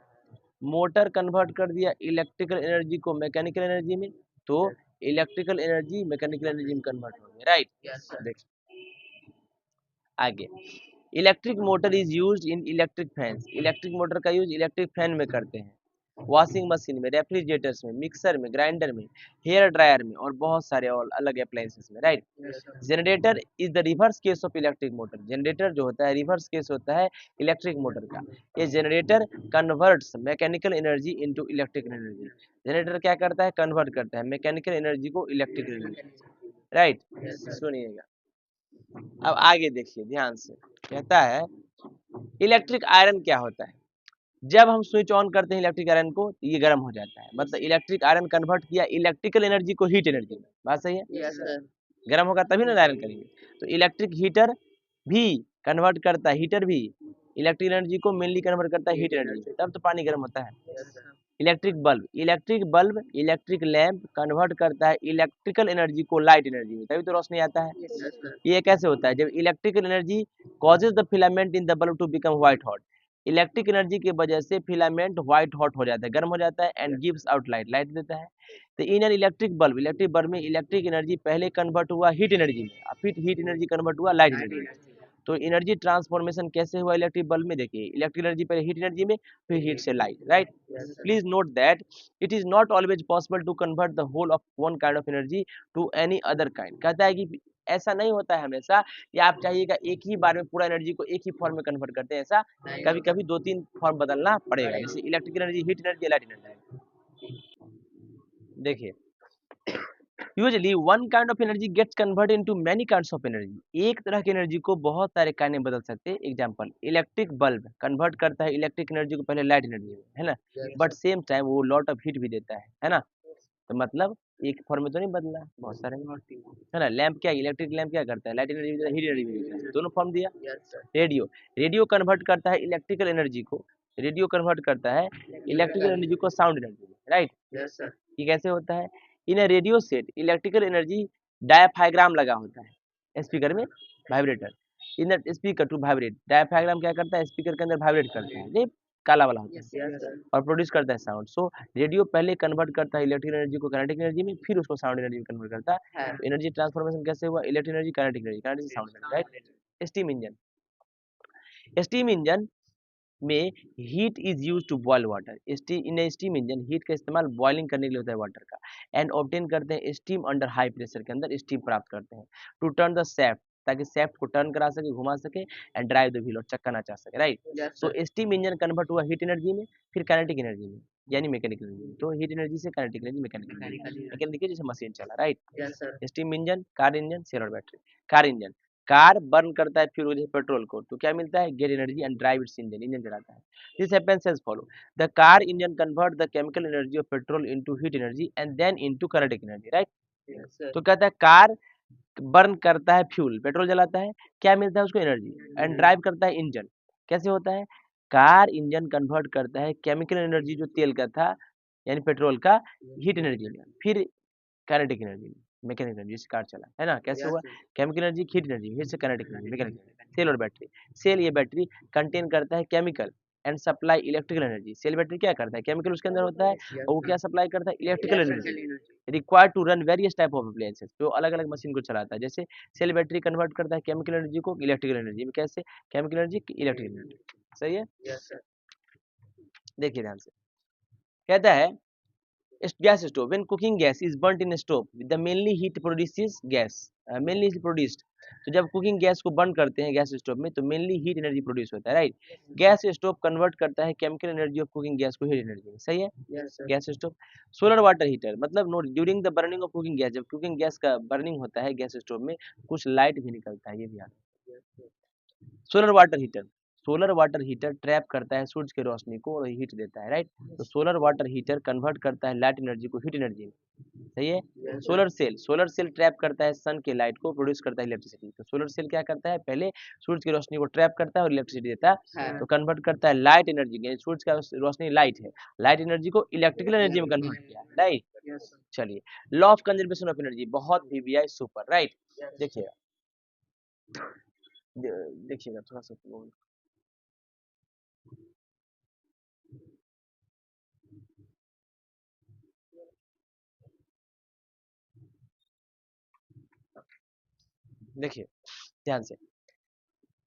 मोटर कन्वर्ट कर दिया इलेक्ट्रिकल एनर्जी को मैकेनिकल एनर्जी में, तो इलेक्ट्रिकल एनर्जी मैकेनिकल एनर्जी में कन्वर्ट हो गया, राइट। देखिए आगे, electric motor is used in electric fans, electric motor का यूज इलेक्ट्रिक फैन में करते हैं, वॉशिंग मशीन में, रेफ्रिजरेटर्स में, मिक्सर में, ग्राइंडर में, हेयर ड्रायर में और बहुत सारे और अलग अप्लायंसेस में, right. Generator is the reverse case of electric motor, generator जो होता है रिवर्स केस होता है इलेक्ट्रिक मोटर का। ये generator converts mechanical energy into electrical energy, generator क्या करता है, कन्वर्ट करता है मैकेनिकल एनर्जी को इलेक्ट्रिकल एनर्जी, राइट। सुनिएगा अब आगे देखिए ध्यान से, कहता है इलेक्ट्रिक आयरन क्या होता है, जब हम स्विच ऑन करते हैं इलेक्ट्रिक आयरन को तो ये गर्म हो जाता है, मतलब इलेक्ट्रिक आयरन कन्वर्ट किया इलेक्ट्रिकल एनर्जी को हीट एनर्जी में, बात सही है, गर्म होगा तभी ना आयरन करेंगे। तो इलेक्ट्रिक हीटर भी कन्वर्ट करता है, हीटर भी इलेक्ट्रिक एनर्जी को मेनली कन्वर्ट करता है हीट एनर्जी में, तब तो पानी गर्म होता है। इलेक्ट्रिक लैंप कन्वर्ट करता है इलेक्ट्रिकल एनर्जी को लाइट एनर्जी में, तभी तो रोशनी आता है। ये कैसे होता है, जब electrical energy causes the filament in the bulb to become white hot, electric energy की वजह से फिलामेंट व्हाइट हॉट हो जाता है, गर्म हो जाता है, एंड गिव्स आउट लाइट देता है। तो इन एन इलेक्ट्रिक बल्ब में इलेक्ट्रिक एनर्जी पहले कन्वर्ट हुआ हीट एनर्जी में, फिर हीट एनर्जी कन्वर्ट हुआ लाइट एनर्जी में। तो एनर्जी ट्रांसफॉर्मेशन कैसे हुआ इलेक्ट्रिक बल्ब में? देखिए इलेक्ट्रिक एनर्जी पहले हीट एनर्जी में, फिर हीट से light, right? Please note that it is not always possible to convert the whole of one kind of energy to any other kind. कहता है कि ऐसा नहीं होता है हमेशा कि आप चाहिएगा एक ही बार में पूरा एनर्जी को एक ही फॉर्म में कन्वर्ट करते हैं, ऐसा कभी कभी 2-3 फॉर्म बदलना पड़ेगा, जैसे electric energy, heat energy, light energy. देखिए usually one kind of energy gets converted into many kinds of energy. एक तरह की एनर्जी को बहुत सारे काइंड में बदल सकते हैं। एग्जांपल इलेक्ट्रिक बल्ब कन्वर्ट करता है इलेक्ट्रिक एनर्जी को पहले लाइट एनर्जी में, है ना? बट सेम टाइम वो लॉट ऑफ हीट भी देता है ना? तो मतलब एक फॉर्म में तो नहीं बदला, बहुत सारे में, है ना? लैंप क्या, इलेक्ट्रिक लैंप क्या करता है? लाइट एनर्जी भी देता है, हीट एनर्जी भी देता है, दोनों फॉर्म दिया। रेडियो, रेडियो कन्वर्ट करता है इलेक्ट्रिकल एनर्जी को, रेडियो कन्वर्ट करता है इलेक्ट्रिकल एनर्जी को साउंड एनर्जी में, राइट? ये कैसे होता है? In radio set electrical energy diaphragm लगा होता है स्पीकर में, vibrator in the speaker to vibrate. Diaphragm क्या करता है? स्पीकर के अंदर वाइब्रेट करता है, ये काला वाला होता है, और प्रोड्यूस करता है साउंड। सो रेडियो पहले कन्वर्ट करता है इलेक्ट्रिक एनर्जी को काइनेटिक एनर्जी में, फिर उसको साउंड एनर्जी में कन्वर्ट करता है। तो एनर्जी ट्रांसफॉर्मेशन कैसे हुआ? Electric energy kinetic energy, kinetic sound energy, right? Steam engine, steam engine में heat is use to boil water. In steam engine heat का इस्तेमाल बॉइलिंग करने के लिए होता है वाटर का, एंड ऑब्टेन करते हैं स्टीम अंडर हाई प्रेशर, के अंदर स्टीम प्राप्त करते हैं टू टर्न द सैफ्ट, ताकि सैफ्ट को टर्न करा सके, घुमा सके, एंड ड्राइव द व्हील, और चक्का नचा सके, राइट? तो स्टीम इंजन कन्वर्ट हुआ हीट एनर्जी में, फिर काइनेटिक एनर्जी में, यानी मैकेनिकल एनर्जी में। तो हीट एनर्जी से काइनेटिक एनर्जी, मैकेनिकल एनर्जी। लेकिन देखिए जैसे मशीन चला, right? Steam engine, car engine, cell और battery. Car engine, car burn करता है फ्यूल पेट्रोल को, तो क्या मिलता है? Get energy and drive its engine, engine चलाता है। This happens as follow. The car engine convert the chemical energy of petrol into heat energy and then into kinetic energy, right? तो कहता है कार बर्न करता है fuel, petrol जलाता है, क्या मिलता है उसको? एनर्जी, एंड ड्राइव करता है इंजन। कैसे होता है? कार इंजन कन्वर्ट करता है केमिकल एनर्जी जो तेल का था यानी पेट्रोल का, हीट एनर्जी में, फिर काइनेटिक एनर्जी में, मैकेनिकल एनर्जी से कार चला, है ना? कैसे हुआ? केमिकल एनर्जी, हीट एनर्जी, फिर से kinetic energy, mechanical energy. Cell और बैटरी, सेल ये बैटरी कंटेन करता है chemical and supply electrical energy. Cell battery क्या करता है? केमिकल उसके अंदर होता है, और वो क्या सप्लाई करता है? Electrical energy required to run various type of appliances, जो अलग अलग मशीन को चलाता है। जैसे सेल बैटरी कन्वर्ट करता है केमिकल एनर्जी को इलेक्ट्रिकल एनर्जी में, कैसे? केमिकल एनर्जी इलेक्ट्रिकल एनर्जी, सही है? देखिए ध्यान से, कहता है gas stove, when cooking gas is burnt in a stove the mainly heat produces gas, mainly is produced। तो जब कुकिंग गैस को बर्न करते हैं गैस स्टोव में, तो मेनली हीट एनर्जी प्रोड्यूस होता है, राइट? गैस स्टोव कन्वर्ट करता है chemical energy of cooking gas को हीट एनर्जी में, सही है? Gas stove. Solar water heater, मतलब note during the burning of cooking gas, जब कुकिंग गैस का बर्निंग होता है गैस स्टोव में, कुछ लाइट भी निकलता है, ये भी याद है। Solar water heater, solar water heater trap करता है सूरज की रोशनी को और हीट देता है, राइट? तो सोलर वाटर हीटर कन्वर्ट करता है लाइट एनर्जी को हीट एनर्जी में, सही है? Solar cell, solar cell trap करता है सन के लाइट को, प्रोड्यूस करता है इलेक्ट्रिसिटी। तो सोलर सेल क्या करता है? पहले सूरज की रोशनी को ट्रैप करता है और इलेक्ट्रिसिटी देता है, तो कन्वर्ट करता है लाइट एनर्जी, सूरज का रोशनी लाइट है, लाइट एनर्जी को इलेक्ट्रिकल एनर्जी में कन्वर्ट किया, राइट? चलिए, law of conservation of energy, बहुत वीवीआई सुपर, राइट? देखिएगा देखिएगा थोड़ा सा, देखिए ध्यान से,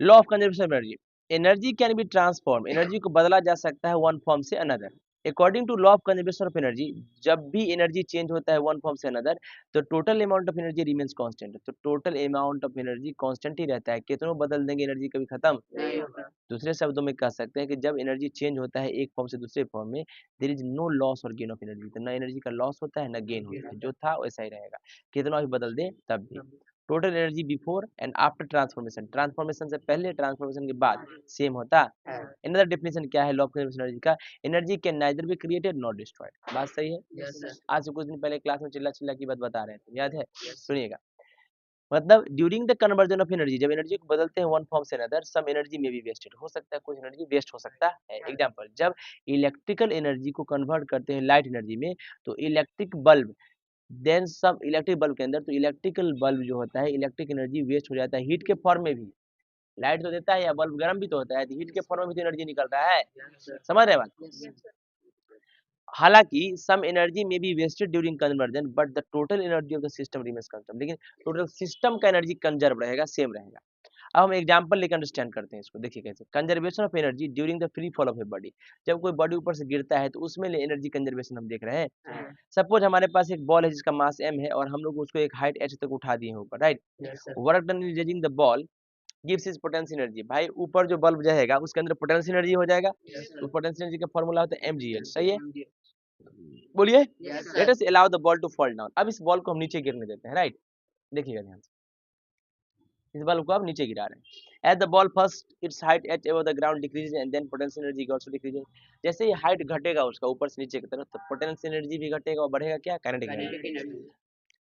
law of conservation of energy, energy can be transform, energy को बदला जा सकता है वन फॉर्म से another. According to law of conservation of energy, जब भी एनर्जी चेंज होता है वन फॉर्म से अनदर, तो total amount of energy remains constant. तो total amount of energy constant ही रहता है, कितनों बदल देंगे एनर्जी कभी खत्म नहीं होता। दूसरे शब्दों में कह सकते हैं कि जब एनर्जी चेंज होता है एक फॉर्म से दूसरे फॉर्म में, देयर इज नो लॉस और गेन ऑफ एनर्जी, तो ना एनर्जी का लॉस होता है ना गेन होता है, जो था वैसा ही रहेगा, कितना भी बदल दे तब भी। Total energy before and after transformation, transformation से पहले ट्रांसफॉर्मेशन के बाद सेम होता है। अनदर डेफिनेशन क्या है लॉ ऑफ कंजर्वेशन एनर्जी का? Energy can neither be created not destroyed. बात सही है? आज से कुछ दिन पहले क्लास में चिल्ला चिल्ला की बात बता रहे थे, याद है? सुनिएगा, मतलब during the conversion of energy, जब एनर्जी को बदलते हैं वन फॉर्म से अनदर, सम एनर्जी में भी वेस्टेड, हो सकता है कुछ एनर्जी वेस्ट हो सकता है। एग्जांपल, जब इलेक्ट्रिकल एनर्जी को कन्वर्ट करते हैं लाइट एनर्जी में, तो इलेक्ट्रिक बल्ब, देन सब इलेक्ट्रिक बल्ब के अंदर, तो इलेक्ट्रिकल बल्ब जो होता है इलेक्ट्रिक एनर्जी वेस्ट हो जाता है हीट के फॉर्म में भी। लाइट तो देता है या बल्ब गर्म भी तो होता है, तो हीट के फॉर्म में भी तो एनर्जी निकल रहा है, समझ रहे हैं बात? हालांकि some energy may be wasted during conversion, but the total energy of the system remains constant, लेकिन टोटल सिस्टम का एनर्जी कंजर्व रहेगा, सेम रहेगा। अब हम एग्जांपल लेकर अंडरस्टैंड करते हैं इसको। देखिए कैसे, conservation of energy during the free fall of a body. जब कोई बॉडी ऊपर से गिरता है तो उसमें एनर्जी कंजर्वेशन हम देख रहे हैं। सपोज हमारे पास एक बॉल है जिसका मास m है और हम लोग उसको एक हाइट h तक उठा दिए हैं ऊपर, right. Work done in raising the ball gives is potential energy. भाई ऊपर जो बल्ब जाएगा उसके अंदर पोटेंशियल एनर्जी हो जाएगा। तो पोटेंशियल एनर्जी का फॉर्मूला होता है mgh, सही है। बोलिए। Let us allow the ball to fall down. अब इस बॉल को हम नीचे गिरने देते हैं, राइट। देखिएगा ध्यान से, इस बॉल को आप नीचे गिरा रहे हैं। At the ball first its height h above the ground decreases and then potential energy also decreases. जैसे ही हाइट घटेगा उसका ऊपर से नीचे की तरफ, तो पोटेंशियल एनर्जी भी घटेगा और बढ़ेगा क्या, काइनेटिक एनर्जी।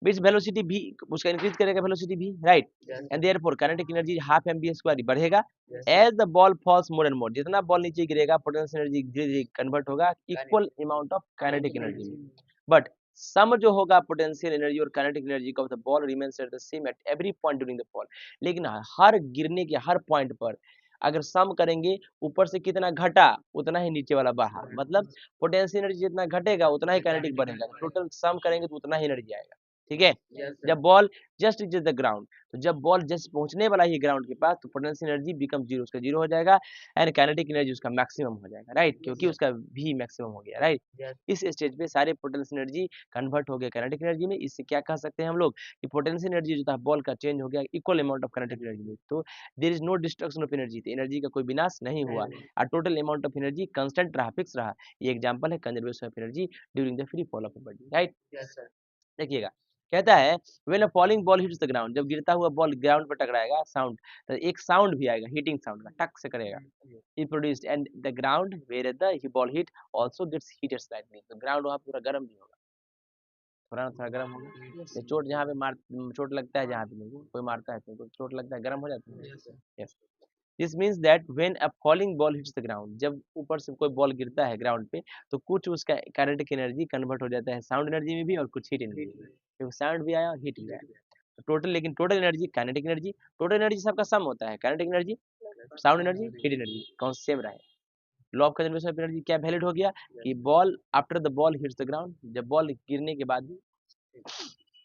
विच वेलोसिटी भी उसका इंक्रीज करेगा, वेलोसिटी भी, right. And therefore kinetic energy half mv square बढ़ेगा। As the ball falls more and more, जितना बॉल नीचे गिरेगा पोटेंशियल एनर्जी धीरे धीरे कन्वर्ट होगा equal amount of kinetic energy में। बट सम जो होगा पोटेंशियल एनर्जी और kinetic energy of the ball remains at the same at every point during the fall. लेकिन हर गिरने के हर पॉइंट पर अगर सम करेंगे, ऊपर से कितना घटा उतना ही नीचे वाला बढ़ा, मतलब पोटेंशियल एनर्जी जितना घटेगा उतना ही काइनेटिक बढ़ेगा। टोटल सम करेंगे तो उतना ही एनर्जी आएगा, ठीक है। जब ball just reaches the ground, तो जब बॉल जस्ट पहुंचने वाला ही ग्राउंड के पास, तो पोटेंशियल एनर्जी बिकम जीरो, उसका जीरो हो जाएगा एंड काइनेटिक एनर्जी उसका मैक्सिमम हो जाएगा, राइट, क्योंकि उसका भी मैक्सिमम हो गया, राइट। इस स्टेज पे सारे पोटेंशियल एनर्जी कन्वर्ट हो गए काइनेटिक एनर्जी में। इससे क्या कह सकते हैं हम लोग कि पोटेंशियल एनर्जी जो था बॉल का चेंज हो गया equal amount of kinetic energy में। तो there is no destruction of energy, energy का कोई विनाश नहीं हुआ और total amount of energy constant रहा, फिक्स रहा। ये एग्जांपल है conservation of energy during the free fall of a body, right. देखिएगा, कहता है when a falling ball hits the ground, जब गिरता हुआ बॉल ग्राउंड पर टकराएगा, साउंड, तो एक साउंड भी आएगा हीटिंग साउंड का, टक से करेगा। It produced and the ground where the ball hit also gets heated slightly, तो ग्राउंड वहां पूरा गर्म भी होगा, थोड़ा ना थोड़ा गर्म होगा। ये चोट जहाँ पे मार चोट लगता है, जहाँ पे तुमको कोई मारता है तुमको चोट लगता है, गर्म हो जाता है। Yes, this means that when a falling ball hits the ground, जब ऊपर से कोई बॉल गिरता है ग्राउंड पे, तो कुछ उसका काइनेटिक एनर्जी कन्वर्ट हो जाता है साउंड एनर्जी में भी और कुछ हीट एनर्जी में, क्योंकि साउंड भी आया और हीट भी आया। तो टोटल, लेकिन total energy kinetic energy, total energy सबका सम होता है, kinetic energy, sound energy, heat energy कौन सेम रहे। Law of conservation of energy क्या वैलिड हो गया कि ball after the ball hits the ground, जब बॉल गिरने के बाद भी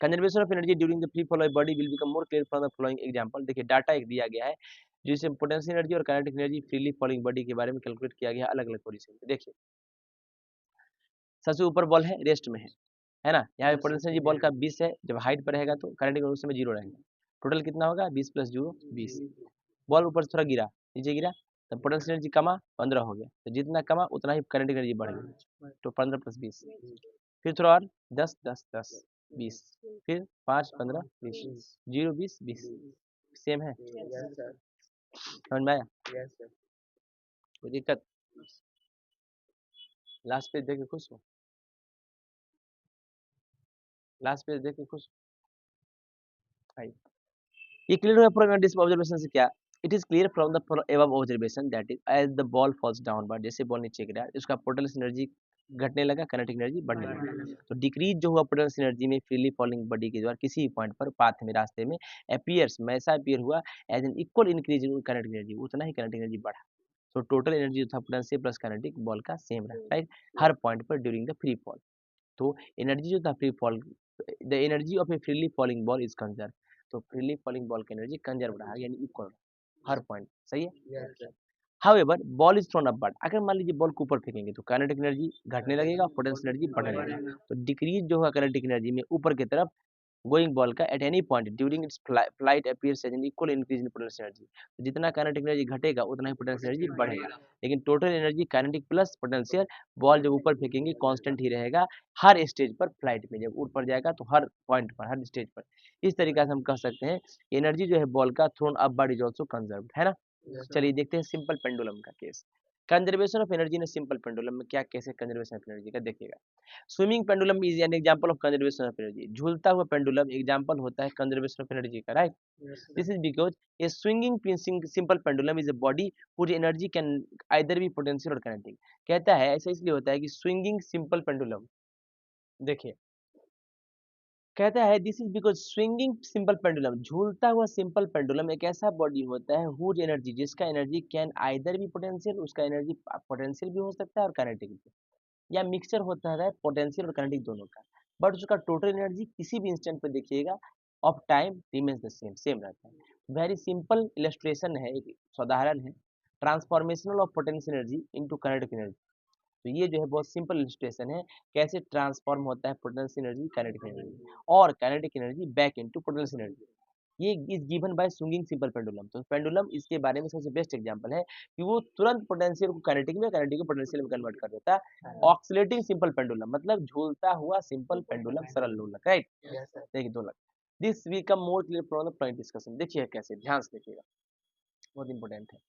conservation of energy during the free fall of body will become more clear from the following example. देखिए डाटा एक दिया गया है जिससे पोटेंशियल एनर्जी और kinetic energy freely falling body के बारे में कैलकुलेट किया गया अलग अलग पोजीशन पे। देखिए सबसे ऊपर बॉल है, रेस्ट में है ना। यहाँ पे पोटेंशियल एनर्जी बॉल का 20 है, जब हाइट पर रहेगा तो काइनेटिक उस समय 0 रहेगा। टोटल कितना होगा, 20 प्लस 0 20। बॉल ऊपर से थोड़ा गिरा, नीचे गिरा, तब पोटेंशियल एनर्जी कमा, 15 हो गया, तो जितना कमा उतना ही काइनेटिक एनर्जी बढ़ गई, तो 15 प्लस 20। फिर थोड़ा और 10 10 10 20, फिर 5 15 20, 0 20 20, सेम है, समझ में आया। कोई दिक्कत, लास्ट पेज देख के खुश हो, लास्ट पेज देख के खुश हो। ये क्लियर हुआ फ्रॉम दिस ऑब्जर्वेशन से क्या, it is clear from the above observation that is as the ball falls downward, जैसे बॉल नीचे गिरा उसका पोटेंशियल एनर्जी घटने लगा, काइनेटिक एनर्जी बढ़ने लगा। तो डिक्रीज जो हुआ पोटेंशियल एनर्जी में फ्रीली फॉलिंग बॉडी के द्वारा किसी पॉइंट पर पाथ में, रास्ते में अपीयर्स में ऐसा अपीयर हुआ as an equal increase in kinetic energy, उतना ही काइनेटिक एनर्जी बढ़ा। तो टोटल एनर्जी जो था पोटेंशियल प्लस काइनेटिक बॉल का सेम रहा, राइट, हर पॉइंट पर ड्यूरिंग द फ्री फॉल। तो एनर्जी जो था free fall, the energy of A freely falling ball is conserve, तो फ्रीली फॉलिंग बॉल की एनर्जी कंजर्व रहा, यानी इक्वल हर पॉइंट, सही है। However ball is thrown upward, अगर मान लीजिए बॉल को ऊपर फेंकेंगे तो काइनेटिक एनर्जी घटने लगेगा, पोटेंशियल एनर्जी बढ़ने लगेगा। तो डिक्रीज जो होगा काइनेटिक एनर्जी में ऊपर की तरफ गोइंग बॉल का at any point during its flight appears as an equal increase in potential energy, तो जितना काइनेटिक एनर्जी घटेगा उतना ही पोटेंशियल एनर्जी बढ़ेगा। लेकिन total energy kinetic plus potential, ball जब ऊपर फेंकेंगे कांस्टेंट ही रहेगा हर स्टेज पर, फ्लाइट में जब ऊपर जाएगा तो हर पॉइंट पर, हर स्टेज पर। इस तरीके से हम कह सकते हैं एनर्जी जो है बॉल का thrown upward is also conserved, है ना। चलिए देखते हैं सिंपल पेंडुलम का case. Conservation of energy in simple pendulum में क्या केस है कंजर्वेशन ऑफ एनर्जी का, देखिएगा। Swimming pendulum is an example of conservation of energy, झूलता हुआ पेंडुलम एग्जांपल होता है कंजर्वेशन ऑफ एनर्जी का, right. This is because a swinging simple pendulum is a body whose energy can either be potential और kinetic. कहता है ऐसा इसलिए होता है कि स्विंगिंग सिंपल पेंडुलम, देखिए कहता है this is because swinging simple pendulum, झूलता हुआ सिंपल पेंडुलम एक ऐसा बॉडी होता है हुज एनर्जी, जिसका एनर्जी कैन आइदर भी पोटेंशियल, उसका एनर्जी पोटेंशियल भी हो सकता है और काइनेटिक भी, या मिक्सचर होता है पोटेंशियल और काइनेटिक दोनों का। बट उसका टोटल एनर्जी किसी भी इंस्टेंट पे देखिएगा of time remains the same, same रहता है। वेरी सिंपल इलस्ट्रेशन है, एक उदाहरण है, transformational of potential energy into kinetic energy. तो ये जो है बहुत सिंपल इलस्ट्रेशन है, कैसे ट्रांसफॉर्म होता है पोटेंशियल एनर्जी काइनेटिक एनर्जी और kinetic energy back into potential energy. ये is given by swinging simple pendulum. तो पेंडुलम इसके बारे में सबसे बेस्ट एग्जांपल है कि वो तुरंत पोटेंशियल को काइनेटिक में, काइनेटिक को पोटेंशियल में कन्वर्ट कर देता है। ऑक्सीलेटिंग सिंपल पेंडुलम मतलब झूलता हुआ सिंपल पेंडुलम, सरल लोलक, राइट। देखिए दोलक, this become more clear from the point discussion. देखिए कैसे, ध्यान से देखिएगा, बहुत इंपॉर्टेंट है।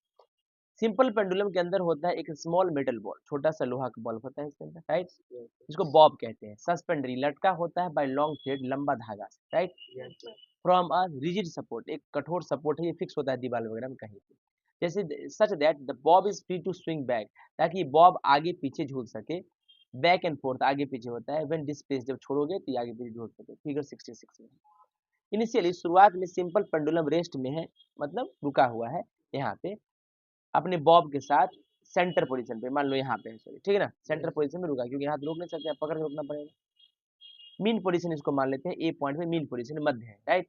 सिंपल पेंडुलम के अंदर होता है एक स्मॉल मेटल बॉल, छोटा सा लोहा का बॉल होता है इसके अंदर, राइट, जिसको बॉब कहते हैं। सस्पेंडरी, लटका होता है बाय लॉन्ग थ्रेड, लंबा धागा से, right, from a rigid support, एक कठोर सपोर्ट है, ये फिक्स होता है दीवार वगैरह में कहीं पे। जैसे such that the bob is free to swing back, ताकि बॉब आगे पीछे झूल सके। बैक एंड फोर्थ, आगे पीछे होता है। व्हेन डिस्प्लेस, जब छोड़ोगे तो ये आगे पीछे झूल सके। फिगर 66 में इनिशियली, शुरुआत में सिंपल पेंडुलम रेस्ट में है, मतलब रुका हुआ है यहाँ पे अपने बॉब के साथ सेंटर पोजीशन पे, मान लो यहाँ पे है, सॉरी, ठीक है ना, सेंटर पोजीशन में रुका, क्योंकि यहाँ तो रोक नहीं सकते, पकड़ के रोकना पड़ेगा। मीन पोजीशन इसको मान लेते हैं, ए पॉइंट में मीन पोजीशन मध्य है, राइट।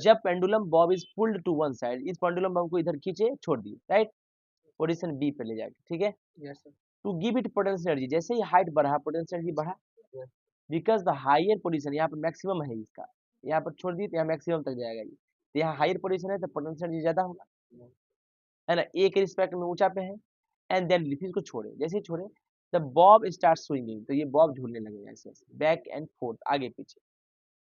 जब pendulum bob is pulled to one side, इस पेंडुलम बॉब को इधर खींचे, छोड़ दिए, राइट, पोजीशन बी पे ले जाके, ठीक है। To give it potential energy, जैसे ही हाइट बढ़ा पोटेंशियल एनर्जी बढ़ा, बिकॉज द हायर पोजीशन, यहाँ पर मैक्सिमम है इसका, यहाँ पर छोड़ दी तो यहाँ मैक्सिमम तक जाएगा ये, तो यहाँ हायर पोजीशन है तो पोटेंशियल एनर्जी ज्यादा होगा, है ना, ए के रिस्पेक्ट में ऊंचा पे है। एंड देन फिर इसको छोड़े, जैसे ही छोड़े द बॉब स्टार्ट स्विंगिंग, तो ये बॉब झूलने लगेगा ऐसे ऐसे, बैक एंड फोर्थ, आगे पीछे,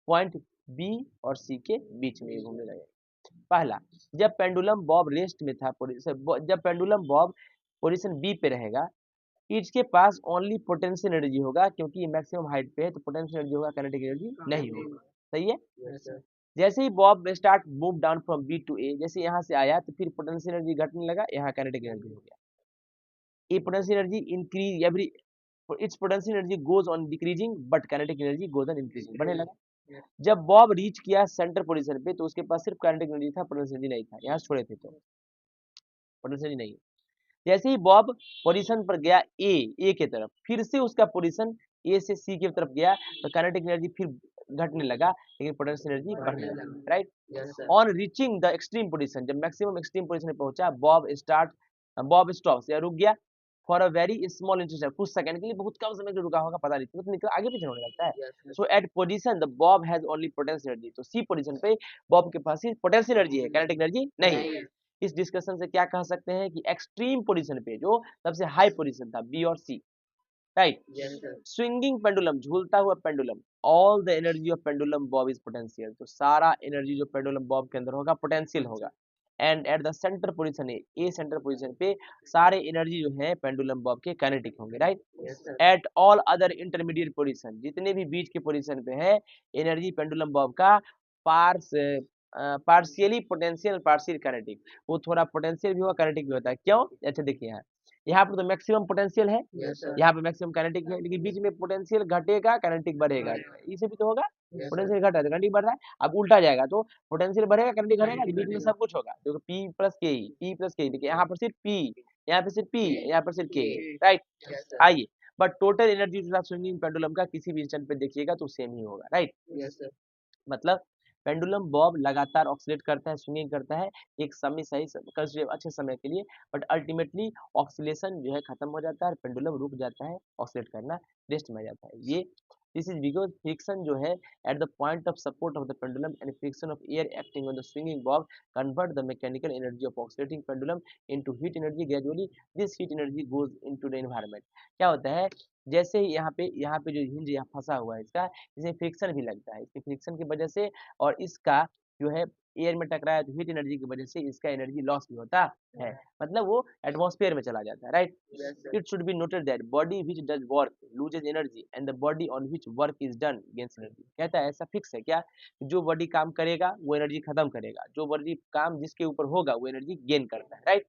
पॉइंट बी और सी के बीच में ये घूमने लगेगा। पहला, जब पेंडुलम बॉब रेस्ट में था, जब पेंडुलम बॉब पोजीशन बी पे रहेगा, इसके पास ओनली पोटेंशियल एनर्जी होगा, क्योंकि ये मैक्सिमम हाइट पे है, तो पोटेंशियल एनर्जी होगा, काइनेटिक एनर्जी नहीं होगा, सही है। जैसे ही bob start move down from B to A, जैसे यहाँ से आया तो फिर पोटेंशियल एनर्जी घटने लगा, यहाँ काइनेटिक एनर्जी हो गया। ये potential energy increase every, its potential energy goes on decreasing but kinetic energy goes on increasing, बढ़ने लगा। जब बॉब रीच किया सेंटर पोजीशन पे, तो उसके पास सिर्फ काइनेटिक एनर्जी था, पोटेंशियल एनर्जी नहीं था, यहाँ से छोड़े थे तो पोटेंशियल एनर्जी नहीं। जैसे ही बॉब पोजीशन पर गया ए के तरफ, फिर से उसका पोजीशन ए से सी की तरफ गया, तो काइनेटिक एनर्जी फिर घटने लगा, लेकिन पोटेंशियल एनर्जी बढ़ने लगा, right. On reaching the extreme position, जब मैक्सिमम एक्सट्रीम पोजीशन पे पहुंचा, बॉब स्टॉप्स, या रुक गया for a very small interval, कुछ सेकंड के लिए, बहुत कम समय के लिए रुका होगा, पता नहीं, तो निकल आगे पीछे होने लगता है। So at position the bob has only potential energy, तो सी पोजीशन पे बॉब के पास सिर्फ पोटेंशियल एनर्जी है, काइनेटिक एनर्जी नहीं है। इस डिस्कशन से क्या कह सकते हैं कि एक्सट्रीम पोजीशन पे जो सबसे हाई पोजीशन था, बी और सी, राइट, स्विंगिंग पेंडुलम, झूलता हुआ pendulum, all the energy of pendulum bob is potential, तो सारा एनर्जी जो पेंडुलम बॉब के अंदर होगा पोटेंशियल होगा। And at the centre position, a centre position पे सारे एनर्जी जो है पेंडुलम बॉब के काइनेटिक होंगे, right. At all other intermediate position, जितने भी बीच के पोजीशन पे है, एनर्जी पेंडुलम बॉब का पार्स पार्शियली पोटेंशियल, पार्शियल काइनेटिक, वो थोड़ा पोटेंशियल भी होगा, काइनेटिक भी होता है। क्यों? अच्छा देखिए यहाँ पर तो मैक्सिमम पोटेंशियल है, यहाँ पे मैक्सिमम काइनेटिक है, लेकिन बीच में पोटेंशियल घटेगा, काइनेटिक बढ़ेगा, इसे भी तो होगा, पोटेंशियल घटा तो काइनेटिक बढ़ रहा है, अब उल्टा जाएगा तो पोटेंशियल बढ़ेगा, काइनेटिक घटेगा, बीच में सब कुछ होगा, देखो पी प्लस के ही, पी प्लस के ही, देखिए यहाँ पर सिर्फ पी, यहाँ पे सिर्फ पी, यहाँ पर सिर्फ के, राइट। आइए, but total energy swinging pendulum का किसी भी इंस्टेंट पे देखिएगा तो सेम ही होगा, राइट। मतलब पेंडुलम बॉब लगातार ऑक्सीलेट करता है, स्विंगिंग करता है एक समय सही कंसिडरेबल अच्छे समय के लिए, बट अल्टीमेटली ऑक्सीलेशन जो है खत्म हो जाता है, पेंडुलम रुक जाता है ऑक्सीलेट करना, रेस्ट में आ जाता है। ये दिस इज बिकॉज फ्रिक्शन जो है at the point of support of the pendulum and friction of air acting on the swinging Bob convert the mechanical energy of oscillating pendulum into heat energy gradually, this heat energy goes into the environment. क्या होता है, जैसे ही यहाँ पे जो hinge यहाँ फंसा हुआ है इसका, इसमें फ्रिक्शन भी लगता है, इसके फ्रिक्शन की वजह से, और इसका जो है एयर में टकराया तो हीट एनर्जी की वजह से इसका एनर्जी लॉस भी होता है, मतलब वो एटमॉस्फेयर में चला जाता है, right. It should be noted that body which does work loses energy and the body on which work is done gains energy. कहता है ऐसा फिक्स है क्या, जो बॉडी काम करेगा वो एनर्जी खत्म करेगा, जो बॉडी काम जिसके ऊपर होगा वो एनर्जी गेन करता है, राइट।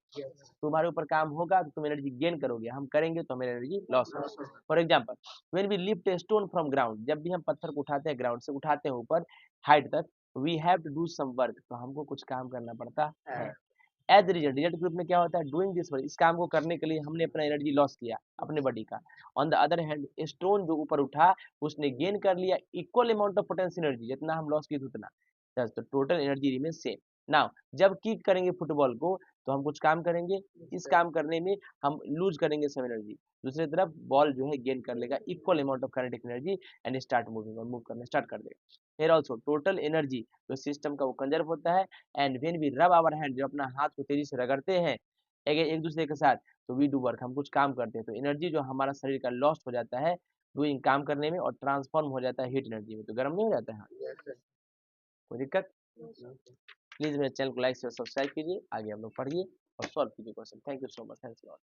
तुम्हारे ऊपर काम होगा तो तुम एनर्जी गेन करोगे, हम करेंगे तो हमें एनर्जी लॉस होगा। For example, when we lift a stone from ground, जब भी हम पत्थर को उठाते हैं ग्राउंड से, उठाते हैं ऊपर हाइट तक, we have to do some work, तो हमको कुछ काम करना पड़ता है। एज रिजल्ट, रिजल्ट ग्रुप में क्या होता है, डूइंग दिस वर्क, इस काम को करने के लिए हमने अपना एनर्जी लॉस किया अपने बॉडी का। On the other hand, stone जो ऊपर उठा उसने गेन कर लिया equal amount of potential energy, जितना हम लॉस किए उतना, तो total energy remain same. Now जब किक करेंगे फुटबॉल को तो हम कुछ काम करेंगे, इस काम करने में हम लूज करेंगे सब एनर्जी, दूसरी तरफ बॉल जो है गेन कर लेगा equal amount of kinetic energy and start moving और मूव करना स्टार्ट कर देगा। हियर आल्सो टोटल एनर्जी जो सिस्टम का वो कंजर्व होता है एंड व्हेन वी रब आवर हैंड, जो अपना हाथ को तेजी से रगड़ते हैं एक दूसरे के साथ, तो वी डू वर्क, हम कुछ काम करते हैं, तो एनर्जी जो हमारा शरीर का लॉस्ट हो जाता है डूइंग काम करने में और ट्रांसफॉर्म हो जाता है हीट एनर्जी में, तो गर्म नहीं हो जाता है हाथ? कोई दिक्कत? प्लीज मेरे चैनल को लाइक शेयर सब्सक्राइब कीजिए, आगे हम लोग पढ़िए और सॉल्व कीजिए question. Thank you so much, thanks lot.